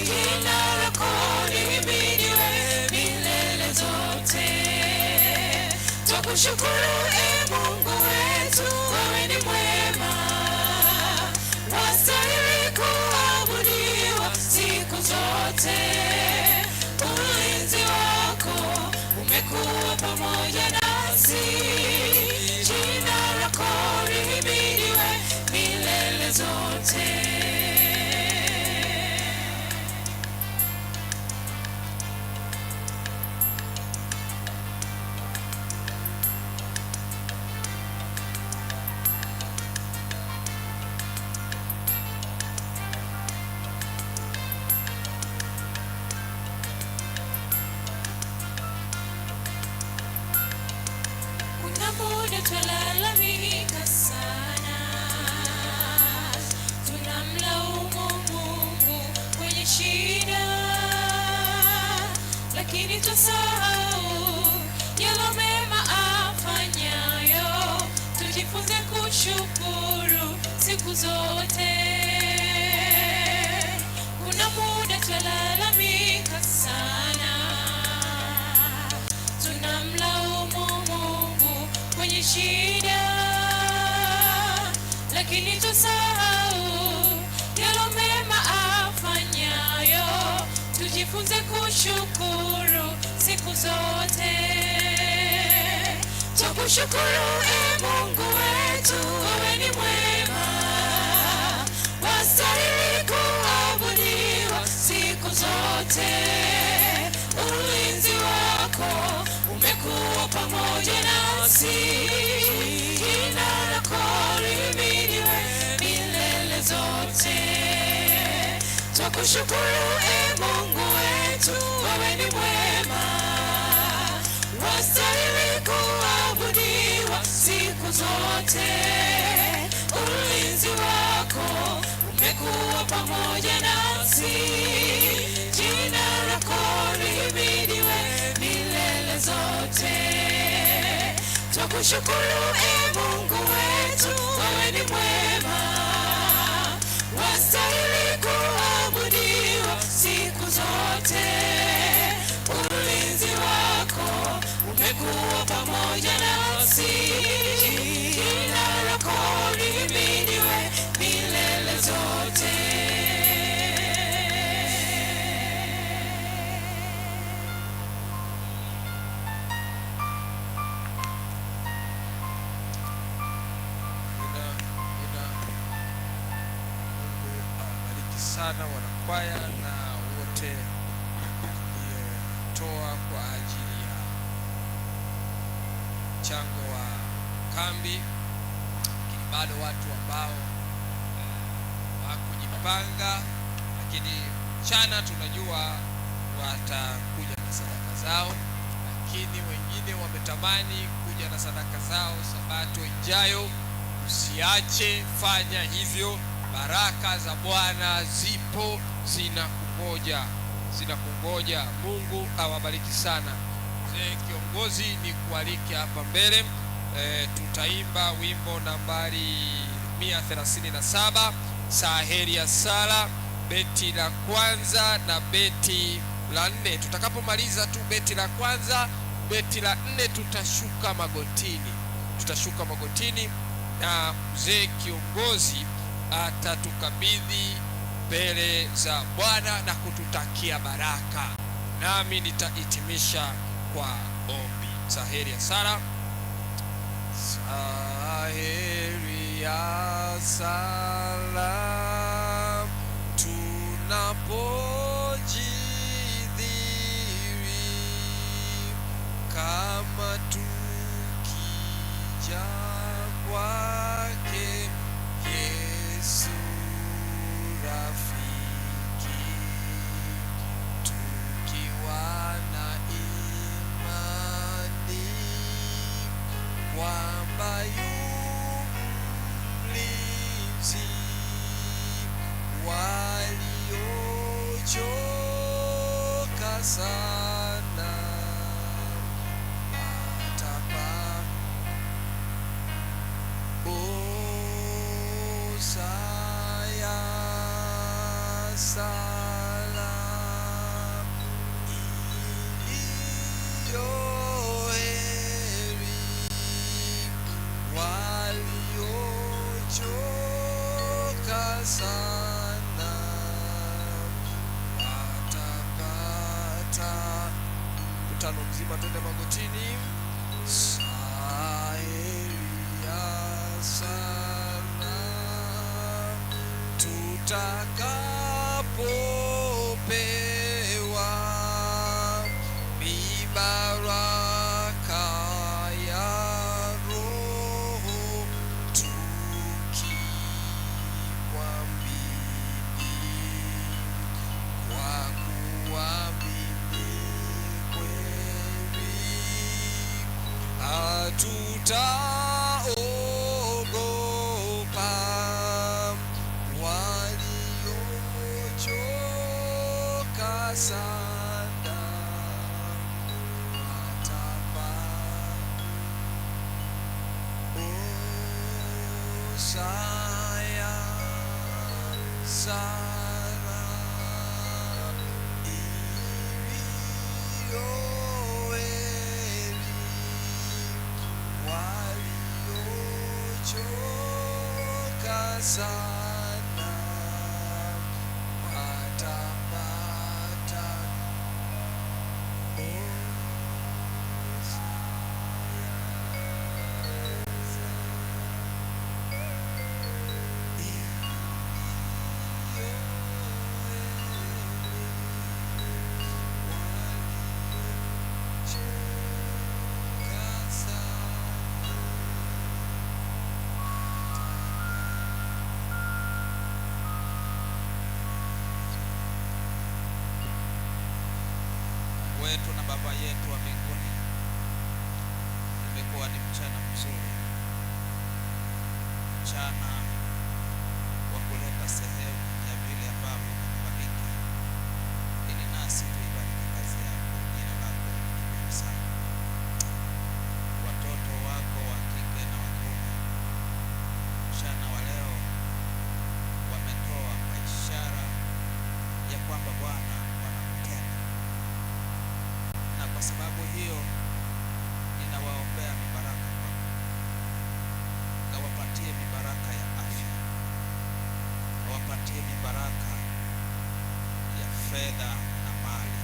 jina lako lihimidiwe milele zote. Twakushukuru Mungu wetu, wewe ni mwema, wastahili kuabudiwa siku zote. Ulinzi wako umekuwa pamoja nasi, jina lako lihimidiwe milele zote. Kuna muda twalalamika sana, tunamlaumu Mungu kwenye shida, lakini twasahau yale mema afanyayo. Tujifunze kushukuru siku zote. Kuna muda twalalamika sana, tunamlaumu Mungu kwenye shida, lakini tusahau yale mema afanyayo. Tujifunze kushukuru siku zote. Twakushukuru Mungu wetu, wewe ni mwema, wastahili kuabudiwa siku zote. Ulinzi wako umekuwa pamoja nasi, jina lako lihimidiwe milele zote. Twakushukuru Mungu wetu, wewe ni mwema, wastahili kuabudiwa siku zote. Ulinzi wako umekuwa pamoja nasi, jina lako lihimidiwe milele zote. Twakushukuru Mungu wetu, wewe ni mwema, wastahili kuabudiwa siku zote. Ulinzi wako umekuwa pamoja nasi, jina lako lihimidiwe milele zote. Sana wanakwaya na wote waliotoa kwa ajili ya mchango wa kambi, lakini bado watu ambao hakujipanga, lakini mchana tunajua watakuja na sadaka zao, lakini wengine wametamani kuja na sadaka zao Sabato ijayo. Usiache, fanya hivyo. Baraka za Bwana zipo, zinakungoja. Mungu awabariki sana. Mzee kiongozi, ni kualike hapa mbele. Tutaimba wimbo nambari 137, Saheri ya Sala, beti la kwanza na beti la 4. Tutakapomaliza tu beti la kwanza, beti la 4 tutashuka magotini na mzee kiongozi atatukabidhi mbele za Bwana na kututakia baraka, nami nitahitimisha kwa ombi. Saheri ya sala. Saheri ya sala, tunapojidhiri kama tukija kwake Yesu rafiki, tukiwa na imani kwamba yu mlinzi sana atapata saya sala iliyo heri waliochoka sana watapata. Mkutano mzima twende magotini. Tutakapopewa mibaraka ya Roho tukimwamini, kwa kuamini kweli hatutaogopa waliochoka sana watapata saya sala iliyo heri waliochoka sana watapata wetu na Baba yetu wa mbinguni. Imekuwa ni mchana mzuri, mchana wa kuleta sehemu ya vile ambavyo umetubariki, ili nasi tuibariki kazi yako. Jina lako litukuzwe sana. Watoto wako wa kike na wa kiume mchana wa leo wametoa kwa ishara ya kwamba Bwana wanakupenda, na kwa sababu hiyo ninawaombea mibaraka kwako. Kawapatie mibaraka ya afya, kawapatie mibaraka ya fedha na mali,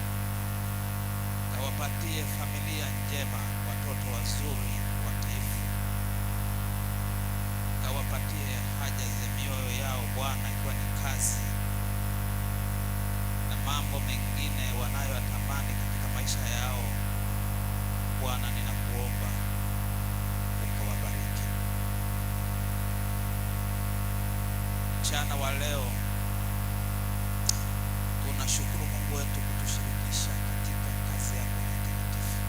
kawapatie familia njema, watoto wazuri watiifu, kawapatie haja za mioyo yao Bwana, ikiwa ni kazi na mambo mengine wanayotamani katika maisha yao. Bwana, ninakuomba ukawabariki mchana wa leo. Tunashukuru Mungu wetu kutushirikisha katika kazi yako takatifu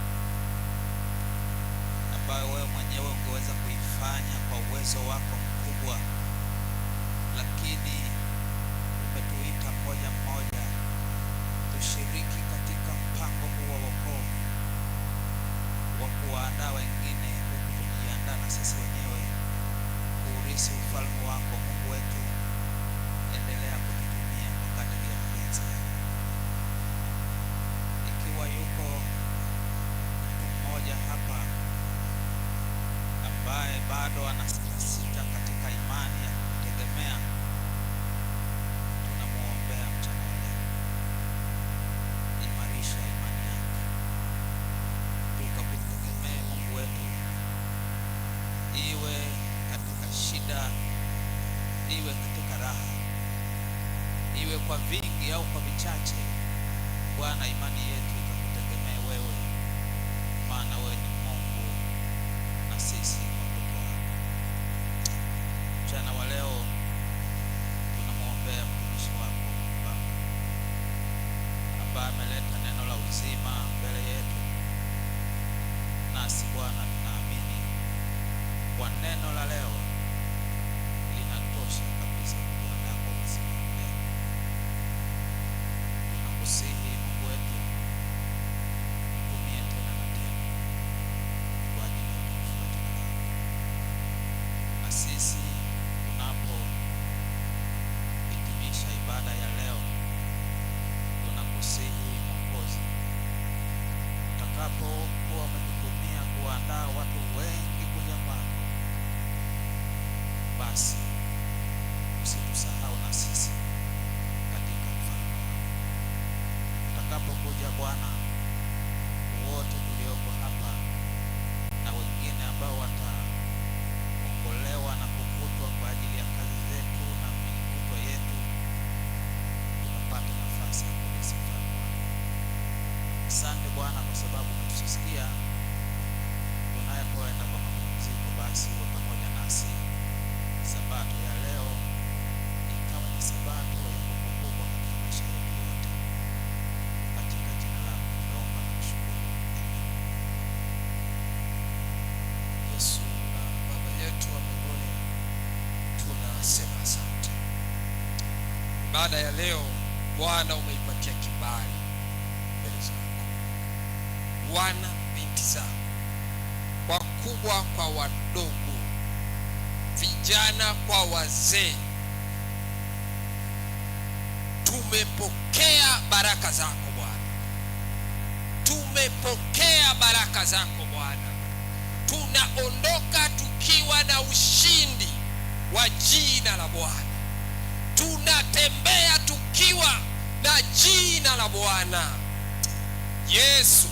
ambayo wewe mwenyewe ungeweza kuifanya kwa uwezo wako mkubwa, lakini umetuita mmoja mmoja tushiriki katika mpango huu wa wokovu wa kuwaandaa wengine, huku tukijiandaa na sisi wenyewe kuurithi ufalme wako. Mungu wetu, endelea kututumia kwa kadri ya mapenzi yako. Ikiwa yuko mtu mmoja hapa ambaye bado anasitasita katika imani ya kutegemea, tunamuombea mchana wa leo. Imarisha imani yake, tukakutegemee Mungu wetu, iwe katika shida, iwe katika raha, iwe kwa vingi au kwa vichache. Bwana, imani yetu ikakutegemea wewe, maana wewe ni Mungu na sisi watoto wako. Mchana wa leo tunamwombea mtumishi wako Baba ambaye ameleta neno la uzima mbele yetu, nasi Bwana tunaamini kwa neno la leo linatosha kabisa kutuandaa kwa uzima leo. Tunakusihi Mungu wetu, ibada ya leo Bwana umeipatia kibali mbele zako. Wana binti zako, wakubwa kwa wadogo, vijana kwa wazee, tumepokea baraka zako Bwana. Tumepokea baraka zako Bwana. Tunaondoka tukiwa na ushindi wa jina la Bwana. Tunatembea tukiwa na jina la Bwana. Yesu,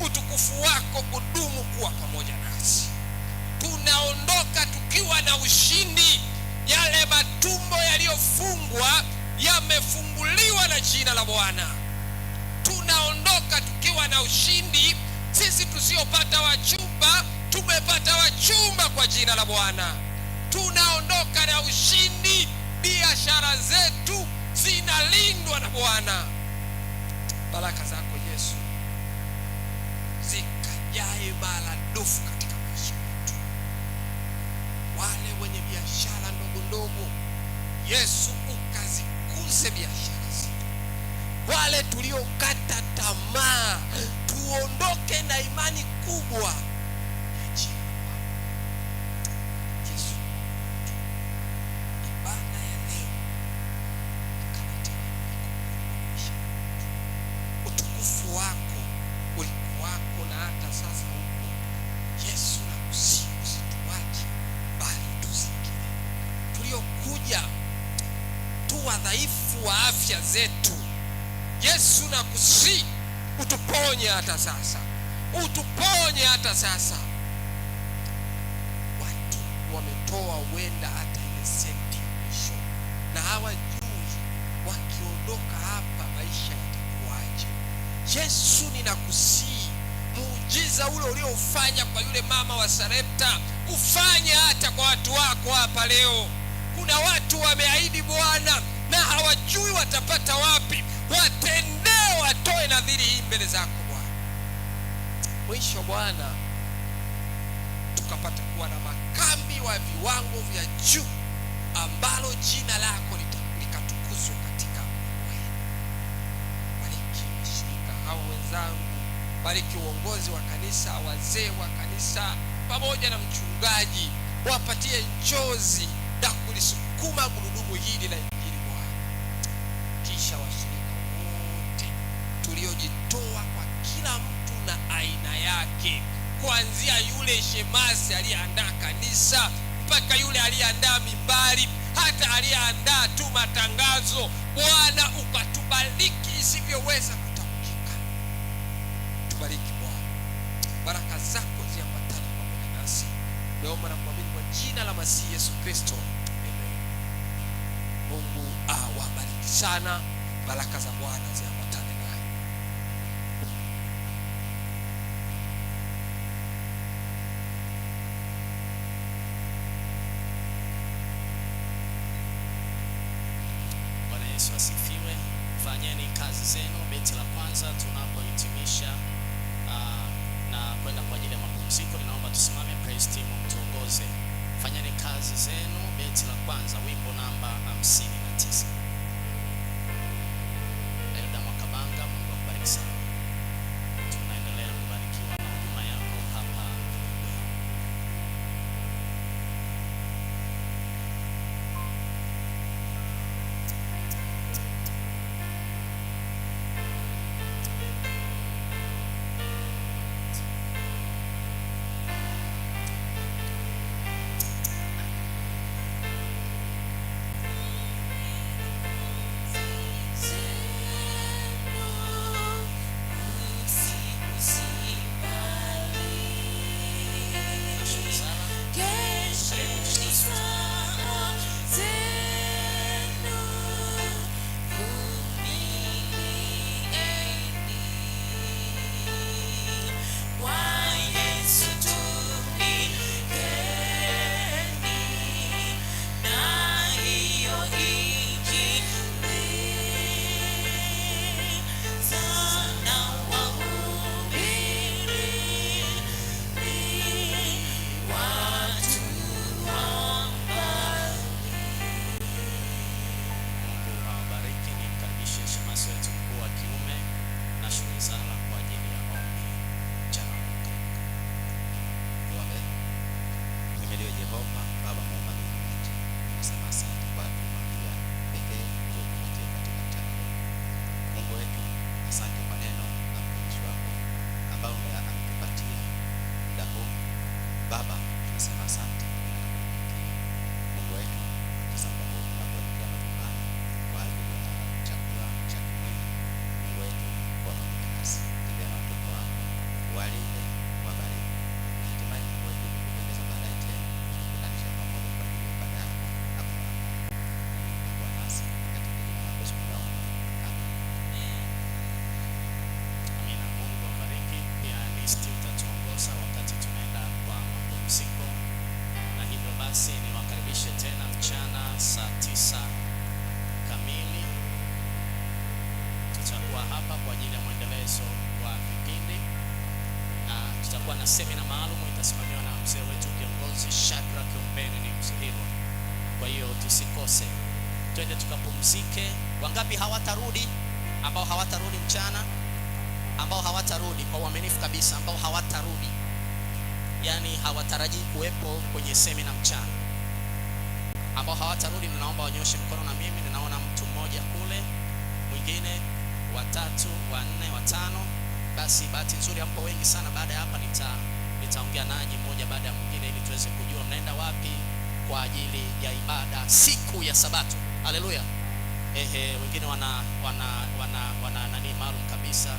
utukufu wako udumu kuwa pamoja nasi. Tunaondoka tukiwa na ushindi. Yale matumbo yaliyofungwa yamefunguliwa na jina la Bwana. Tunaondoka tukiwa na ushindi. Sisi tusiopata wachumba tumepata wachumba kwa jina la Bwana. Tunaondoka na ushindi. Biashara zetu zinalindwa na Bwana. Baraka zako Yesu zikajae maradufu katika maisha yetu. Wale wenye biashara ndogo ndogo, Yesu ukazikuze biashara zetu. Wale tuliokata tamaa, tuondoke na imani kubwa. Yesu, ibada ya leo utukufu wako ulikuwako na hata sasa upo. Yesu, nakusihi usituache bali tusikie. Tuliokuja tu wadhaifu wa afya zetu, Yesu nakusihi utuponye hata sasa. Utuponye hata sasa. Watu wametoa wenda hata ile senti ya mwisho na hawajui wakiondoka hapa maisha yatakuwaje. Yesu, ninakusihi muujiza ule uliofanya kwa yule mama wa Sarepta ufanye hata kwa watu wako hapa leo. Kuna watu wameahidi Bwana na hawajui watapata wapi. Watendee, watoe nadhiri hii mbele zako Bwana. Mwisho Bwana, tukapata kuwa na makambi wa viwango vya juu ambalo jina lako likatukuzwa katika wewe. Bariki washirika hao wenzangu, bariki uongozi wa kanisa, wazee wa kanisa pamoja na mchungaji. Wapatie njozi na kulisukuma gurudumu hili la Injili Bwana. Kisha washirika wote tuliojitoa kwa kila mtu na aina yake, kuanzia yule shemasi aliyeandaa kanisa mpaka yule aliyeandaa mimbari, hata aliyeandaa tu matangazo, Bwana ukatubariki isivyoweza kutamkika. Tubariki Bwana. Baraka zako ziambatane pamoja nasi. Naomba na kuamini kwa jina la Masihi Yesu Kristo. Amen. Mungu awabariki sana. Baraka za Bwana ziambatane naye. Bwana Yesu asifiwe. Fanyeni kazi zenu, beti la kwanza tunapohitimisha na kwenda kwa ajili ya mapumziko. Ninaomba tusimame, praise team mtuongoze. Fanyeni kazi zenu, beti la kwanza, wimbo namba 59. Elda Mwakabanga, Mungu akubariki sana. Tunaendelea kubarikiwa na huduma yako hapa. na semina maalum itasimamiwa na mzee wetu kiongozi Shadrack Ombeni ni Mzihirwa. Kwa hiyo tusikose, twende tukapumzike. Wangapi hawatarudi? Ambao hawatarudi mchana, ambao hawatarudi kwa uaminifu kabisa, ambao hawatarudi, yani hawatarajii kuwepo kwenye semina mchana, ambao hawatarudi, ninaomba wanyoshe mkono na mimi. Ninaona mtu mmoja kule, mwingine, watatu, wanne, watano. Basi bahati nzuri hapo wengi sana. Baada ya hapa nitaongea nanyi mmoja baada ya mwingine ili tuweze kujua mnaenda wapi kwa ajili ya ibada siku ya Sabato. Haleluya. Wengine wana nani maalum kabisa.